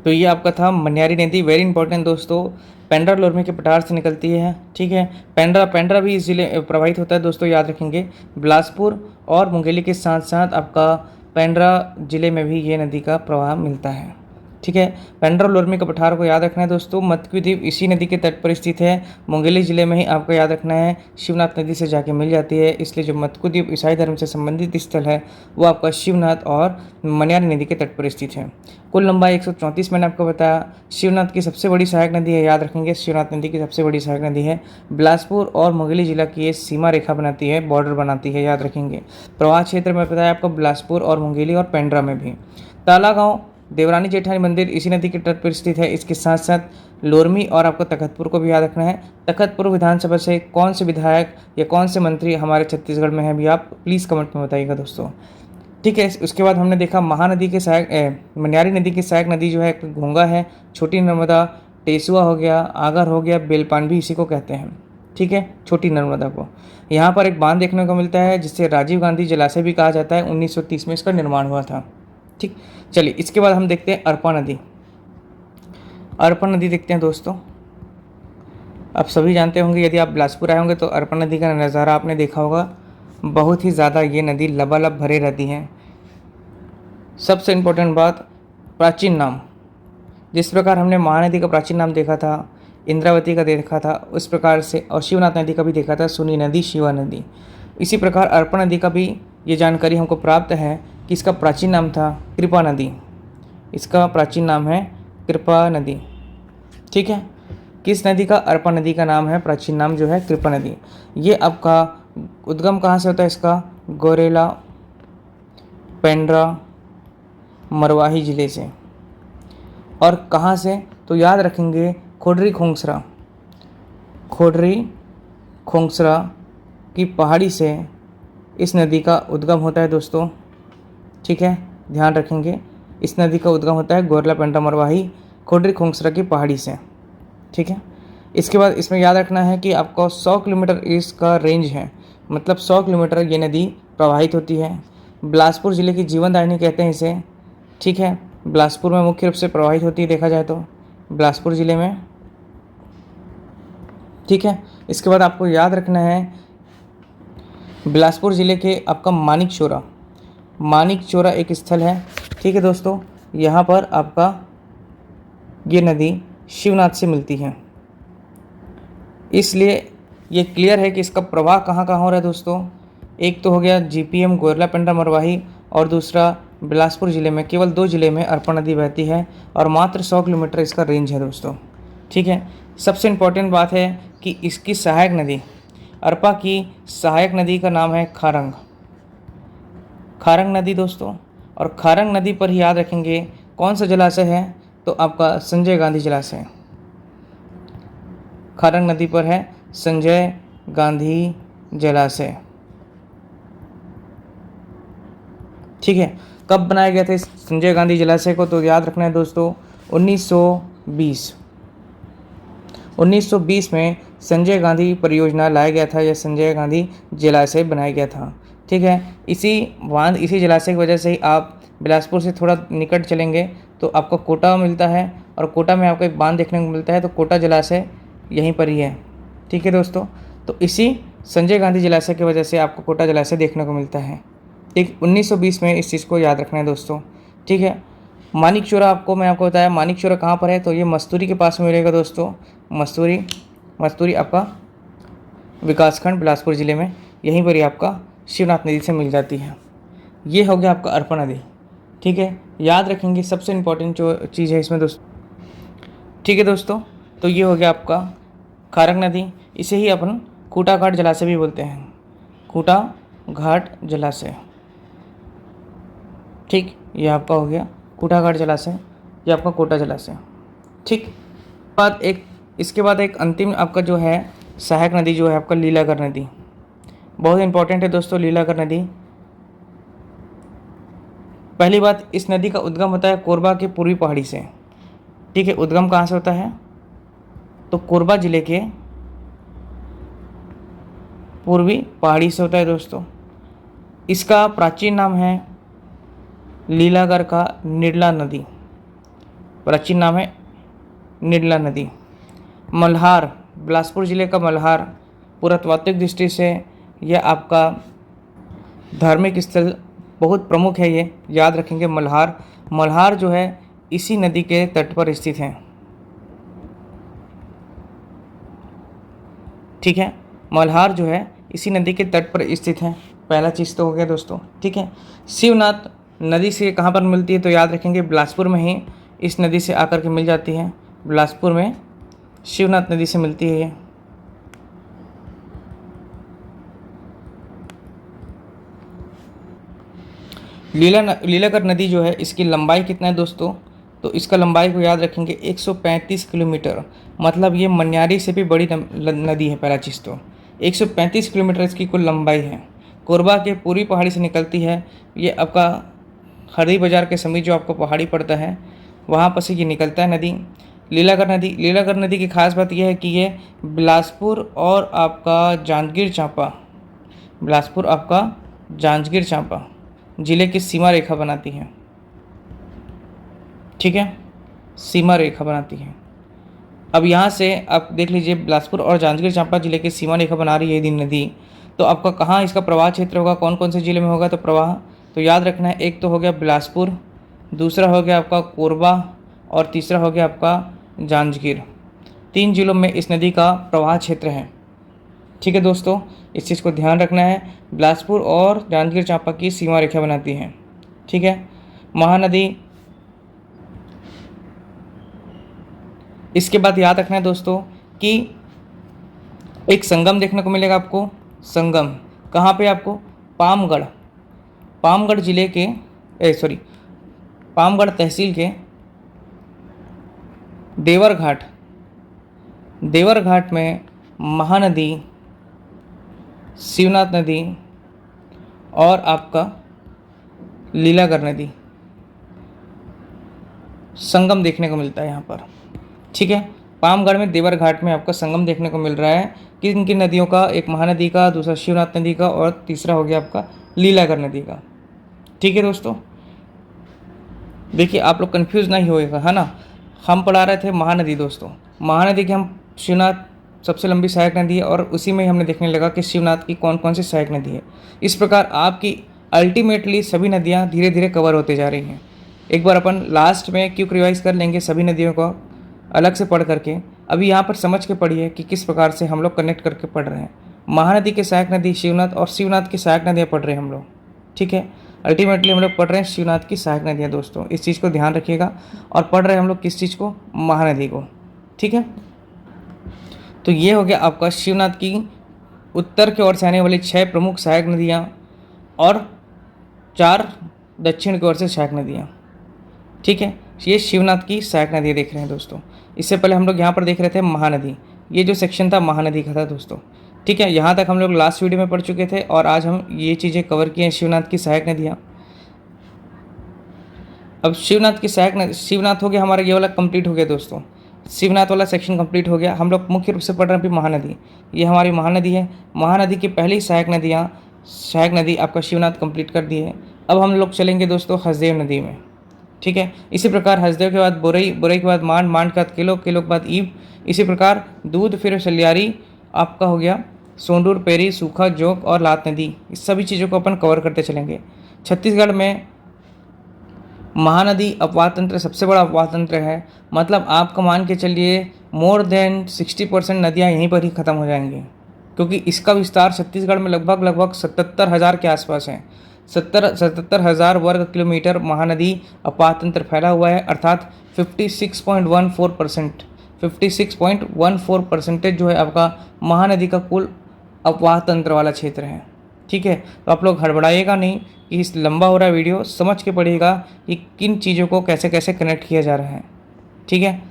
तो ये आपका था मन्यारी नदी, वेरी इंपॉर्टेंट दोस्तों, पेंड्रा लोरमी के पठार से निकलती है। ठीक है, पेंड्रा भी इस जिले प्रभावित होता है दोस्तों, याद रखेंगे। बिलासपुर और मुंगेली के साथ साथ आपका पेंड्रा जिले में भी ये नदी का प्रवाह मिलता है। ठीक है, पेंड्रा लोरमी का पठार को याद रखना है दोस्तों। मत्क्यु द्वीप इसी नदी के तट पर स्थित है, मुंगेली जिले में ही आपको याद रखना है, शिवनाथ नदी से जाके मिल जाती है, इसलिए जो मत्क्यु द्वीप ईसाई धर्म से संबंधित स्थल है वो आपका शिवनाथ और मन्यारी नदी के तट पर स्थित है। कुल लंबाई 134 मैंने आपको बताया। शिवनाथ की सबसे बड़ी सहायक नदी है, याद रखेंगे, शिवनाथ नदी की सबसे बड़ी सहायक नदी है। बिलासपुर और मुंगेली जिला की ये सीमा रेखा बनाती है, बॉर्डर बनाती है, याद रखेंगे। प्रवाह क्षेत्र में बताया आपको बिलासपुर और मुंगेली और पेंड्रा में भी। ताला गाँव देवरानी जेठानी मंदिर इसी नदी के तट पर स्थित है। इसके साथ साथ लोरमी और आपको तखतपुर को भी याद रखना है। तखतपुर विधानसभा से कौन से विधायक या कौन से मंत्री हमारे छत्तीसगढ़ में है भी आप प्लीज़ कमेंट में बताइएगा दोस्तों। ठीक है, उसके बाद हमने देखा महानदी के सहायक मन्यारी नदी की सहायक नदी जो है घोंगा है, छोटी नर्मदा, टेसुआ हो गया, आगर हो गया, बेलपान भी इसी को कहते हैं। ठीक है, छोटी नर्मदा को। यहाँ पर एक बांध देखने को मिलता है जिसे राजीव गांधी जलाशय भी कहा जाता है, 1930 में इसका निर्माण हुआ था। ठीक, चलिए इसके बाद हम देखते हैं अरपा नदी। अरपा नदी देखते हैं दोस्तों। आप सभी जानते होंगे, यदि आप बिलासपुर आए होंगे तो अरपा नदी का नज़ारा आपने देखा होगा। बहुत ही ज़्यादा ये नदी लबालब भरे रहती हैं। सबसे इम्पोर्टेंट बात, प्राचीन नाम। जिस प्रकार हमने महानदी का प्राचीन नाम देखा था, इंद्रावती का देखा था, उस प्रकार से, और शिवनाथ नदी का भी देखा था, सुनी नदी, शिवा नदी। इसी प्रकार अरपा नदी का भी ये जानकारी हमको प्राप्त है कि इसका प्राचीन नाम था कृपा नदी। इसका प्राचीन नाम है कृपा नदी। ठीक है, किस नदी का? अरपा नदी का नाम है, प्राचीन नाम जो है कृपा नदी। ये आपका उद्गम कहाँ से होता है इसका? गौरेला, पेंड्रा, मरवाही जिले से। और कहाँ से? तो याद रखेंगे, खोडरी खोंसरा, खोडरी खोंसरा की पहाड़ी से इस नदी का उद्गम होता है दोस्तों। ठीक है, ध्यान रखेंगे, इस नदी का उद्गम होता है गौरेला, पेंड्रा, मरवाही, खोडरी खोंसरा की पहाड़ी से। ठीक है, इसके बाद इसमें याद रखना है कि आपको 100 किलोमीटर इसका रेंज है, मतलब 100 किलोमीटर ये नदी प्रवाहित होती है। बिलासपुर ज़िले की जीवनदायिनी कहते हैं इसे। ठीक है, बिलासपुर में मुख्य रूप से प्रवाहित होती है, देखा जाए तो बिलासपुर ज़िले में। ठीक है, इसके बाद आपको याद रखना है बिलासपुर ज़िले के आपका मानिकचौरा, मानिकचौरा एक स्थल है। ठीक है दोस्तों, यहाँ पर आपका ये नदी शिवनाथ से मिलती है, इसलिए ये क्लियर है कि इसका प्रवाह कहाँ कहाँ हो रहा है दोस्तों। एक तो हो गया जीपीएम गौरेला, पेंड्रा, मरवाही, और दूसरा बिलासपुर ज़िले में। केवल 2 ज़िले में अरपा नदी बहती है और मात्र 100 किलोमीटर इसका रेंज है दोस्तों। ठीक है, सबसे इम्पोर्टेंट बात है कि इसकी सहायक नदी, अरपा की सहायक नदी का नाम है खारंग, खारंग नदी दोस्तों। और खारंग नदी पर ही याद रखेंगे कौन सा जलाशय है, तो आपका संजय गांधी जलाशय। खारंग नदी पर है संजय गांधी जलाशय। ठीक है, कब बनाया गया था इस संजय गांधी जलाशय को? तो याद रखना है दोस्तों, 1920 में संजय गांधी परियोजना लाया गया था, या संजय गांधी जलाशय बनाया गया था। ठीक है, इसी जलाशय की वजह से ही आप बिलासपुर से थोड़ा निकट चलेंगे तो आपको कोटा मिलता है, और कोटा में आपको एक बांध देखने को मिलता है, तो कोटा जलाशय यहीं पर ही है। ठीक है दोस्तों, तो इसी संजय गांधी जलाशय की वजह से आपको कोटा जलाशय देखने को मिलता है। ठीक, 1920 में इस चीज़ को याद रखना है दोस्तों। ठीक है, मानिकचौरा मैं आपको बताया, मानिकचौरा कहाँ पर है, तो ये मस्तूरी के पास में मिलेगा दोस्तों। मस्तूरी आपका विकासखंड बिलासपुर ज़िले में, यहीं पर ही आपका शिवनाथ नदी से मिल जाती है। ये हो गया आपका अरपा नदी। ठीक है, याद रखेंगे, सबसे इम्पोर्टेंट जो चीज़ है इसमें दोस्तों, ठीक है दोस्तों, तो ये हो गया आपका खारक नदी। इसे ही अपन खूटा घाट जलाशय भी बोलते हैं, खूटा घाट जलाशय। ठीक, ये आपका हो गया खूटा घाट जलाशय, ये आपका कोटा जलाशय। ठीक, इसके बाद एक अंतिम आपका जो है सहायक नदी जो है आपका लीलागर नदी, बहुत इंपॉर्टेंट है दोस्तों लीलागर नदी। पहली बात, इस नदी का उद्गम होता है कोरबा के पूर्वी पहाड़ी से। ठीक है, उद्गम कहाँ से होता है? तो कोरबा जिले के पूर्वी पहाड़ी से होता है दोस्तों। इसका प्राचीन नाम है लीलागर का निडला नदी, प्राचीन नाम है निडला नदी। मल्हार, बिलासपुर जिले का मल्हार पुरातात्विक दृष्टि से यह आपका धार्मिक स्थल बहुत प्रमुख है, ये याद रखेंगे। मल्हार जो है इसी नदी के तट पर स्थित है। ठीक है, मल्हार जो है इसी नदी के तट पर स्थित है, पहला चीज़ तो हो गया दोस्तों। ठीक है, शिवनाथ नदी से कहाँ पर मिलती है? तो याद रखेंगे बिलासपुर में ही इस नदी से आकर के मिल जाती है, बिलासपुर में शिवनाथ नदी से मिलती है ये। लीलागर नदी जो है इसकी लंबाई कितना है दोस्तों? तो इसका लंबाई को याद रखेंगे 135 किलोमीटर, मतलब ये मन्यारी से भी बड़ी नदी है। पहला चीज़ तो 135 किलोमीटर इसकी कुल लंबाई है। कोरबा के पूर्वी पहाड़ी से निकलती है, ये आपका हरदी बाजार के समीप जो आपको पहाड़ी पड़ता है वहाँ पर से ये निकलता है नदी। लीलागर नदी की खास बात यह है कि ये बिलासपुर और आपका जांजगीर चांपा जिले की सीमा रेखा बनाती है। ठीक है, सीमा रेखा बनाती है। अब यहाँ से आप देख लीजिए, बिलासपुर और जांजगीर चांपा जिले की सीमा रेखा बना रही है ये नदी। तो आपका कहाँ इसका प्रवाह क्षेत्र होगा, कौन कौन से जिले में होगा? तो प्रवाह तो याद रखना है, एक तो हो गया बिलासपुर, दूसरा हो गया आपका कोरबा और तीसरा हो गया आपका जांजगीर। 3 जिलों में इस नदी का प्रवाह क्षेत्र है। ठीक है दोस्तों, इस चीज़ को ध्यान रखना है। बिलासपुर और जांजगीर चांपा की सीमा रेखा बनाती है। ठीक है, महानदी, इसके बाद याद रखना है दोस्तों कि एक संगम देखने को मिलेगा आपको। संगम कहाँ पे? आपको पामगढ़ जिले के पामगढ़ तहसील के देवर घाट में महानदी, शिवनाथ नदी और आपका लीलागर नदी संगम देखने को मिलता है यहाँ पर। ठीक है, पामगढ़ में देवर घाट में आपका संगम देखने को मिल रहा है कि इनकी नदियों का, एक महानदी का, दूसरा शिवनाथ नदी का और तीसरा हो गया आपका लीलागर नदी का। ठीक है दोस्तों, देखिए आप लोग कंफ्यूज नहीं होएगा, है ना। हम पढ़ा रहे थे महानदी दोस्तों, महानदी की हम शिवनाथ सबसे लंबी सहायक नदी है और उसी में हमने देखने लगा कि शिवनाथ की कौन कौन सी सहायक नदी है। इस प्रकार आपकी अल्टीमेटली सभी नदियाँ धीरे धीरे कवर होते जा रही हैं। एक बार अपन लास्ट में क्विक रिवाइज कर लेंगे सभी नदियों को अलग से पढ़ करके। अभी यहाँ पर समझ के पढ़िए कि किस प्रकार से हम लोग कनेक्ट करके पढ़ रहे हैं। महानदी की सहायक नदी शिवनाथ और शिवनाथ की सहायक नदियाँ पढ़ रहे हैं हम लोग। ठीक है, अल्टीमेटली हम लोग पढ़ रहे हैं शिवनाथ की सहायक नदियाँ दोस्तों, इस चीज़ को ध्यान रखिएगा। और पढ़ रहे हैं हम लोग किस चीज़ को? महानदी को। ठीक है, तो ये हो गया आपका शिवनाथ की उत्तर की ओर से आने वाली 6 प्रमुख सहायक नदियाँ और 4 दक्षिण की ओर से सहायक नदियाँ। ठीक है, ये शिवनाथ की सहायक नदियाँ देख रहे हैं दोस्तों। इससे पहले हम लोग यहाँ पर देख रहे थे महानदी, ये जो सेक्शन था महानदी का था दोस्तों। ठीक है, यहाँ तक हम लोग लास्ट वीडियो में पढ़ चुके थे और आज हम ये चीज़ें कवर किए हैं, शिवनाथ की सहायक नदियाँ। अब शिवनाथ हो गया हमारा, ये वाला कंप्लीट हो गया दोस्तों, शिवनाथ वाला सेक्शन कंप्लीट हो गया। हम लोग मुख्य रूप से पढ़ रहे हैं अभी महानदी, ये हमारी महानदी है। महानदी की पहली सहायक नदी आपका शिवनाथ कंप्लीट कर दी है। अब हम लोग चलेंगे दोस्तों हसदेव नदी में। ठीक है, इसी प्रकार हसदेव के बाद बोरई, बोरई के बाद मांड, मांड के बाद किलो, किलो के बाद ईब, इसी प्रकार दूध, फिर सलियारी आपका हो गया, सोंडूर, पेरी, सूखा, जोक और लात नदी। इस सभी चीज़ों को अपन कवर करते चलेंगे। छत्तीसगढ़ में महानदी अपवाद तंत्र सबसे बड़ा अपवाद तंत्र है, मतलब आपका मान के चलिए मोर देन 60% नदियाँ यहीं पर ही ख़त्म हो जाएंगी, क्योंकि इसका विस्तार छत्तीसगढ़ में लगभग 77,000 के आसपास है। 77,000 वर्ग किलोमीटर महानदी अपवाद तंत्र फैला हुआ है, अर्थात 56.14% 56.14% जो है आपका महानदी का कुल अपवाह तंत्र वाला क्षेत्र है। ठीक है, तो आप लोग हड़बड़ाइएगा नहीं कि इस लंबा हो रहा वीडियो, समझ के पढ़िएगा कि किन चीज़ों को कैसे कैसे कनेक्ट किया जा रहा है। ठीक है,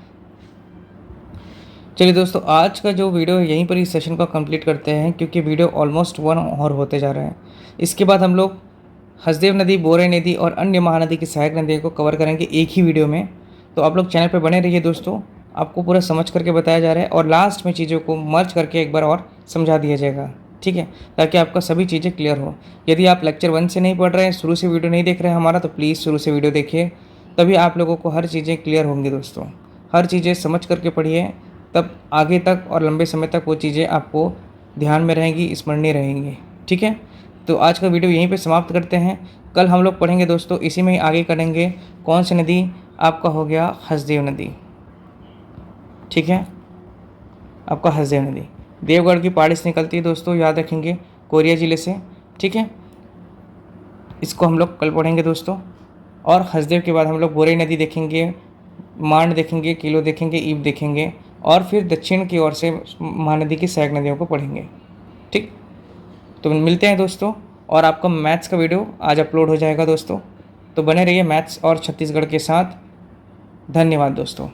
चलिए दोस्तों, आज का जो वीडियो है यहीं पर इस सेशन को कंप्लीट करते हैं, क्योंकि वीडियो ऑलमोस्ट 1 आवर होते जा रहा है। इसके बाद हम लोग हसदेव नदी, बोरे नदी और अन्य महानदी की सहायक नदियों को कवर करेंगे एक ही वीडियो में। तो आप लोग चैनल पर बने रहिए दोस्तों, आपको पूरा समझ करके बताया जा रहा है और लास्ट में चीज़ों को मर्ज करके एक बार और समझा दिया जाएगा। ठीक है, ताकि आपका सभी चीज़ें क्लियर हो। यदि आप लेक्चर 1 से नहीं पढ़ रहे हैं, शुरू से वीडियो नहीं देख रहे हैं हमारा, तो प्लीज़ शुरू से वीडियो देखिए, तभी आप लोगों को हर चीज़ें क्लियर होंगी दोस्तों। हर चीज़ें समझ करके पढ़िए, तब आगे तक और लंबे समय तक वो चीज़ें आपको ध्यान में रहेंगी, स्मरणीय रहेंगी। ठीक है, तो आज का वीडियो यहीं पे समाप्त करते हैं। कल हम लोग पढ़ेंगे दोस्तों, इसी में ही आगे करेंगे कौन सी नदी, आपका हो गया हसदेव नदी। ठीक है, आपका हसदेव नदी देवगढ़ की पहाड़ी से निकलती है दोस्तों, याद रखेंगे, कोरिया ज़िले से। ठीक है, इसको हम लोग कल पढ़ेंगे दोस्तों। और हसदेव के बाद हम लोग बोरे नदी देखेंगे, मांड देखेंगे, किलो देखेंगे, ईब देखेंगे, और फिर दक्षिण की ओर से महानदी की सहायक नदियों को पढ़ेंगे। ठीक, तो मिलते हैं दोस्तों। और आपका मैथ्स का वीडियो आज अपलोड हो जाएगा दोस्तों, तो बने रहिए मैथ्स और छत्तीसगढ़ के साथ। धन्यवाद दोस्तों।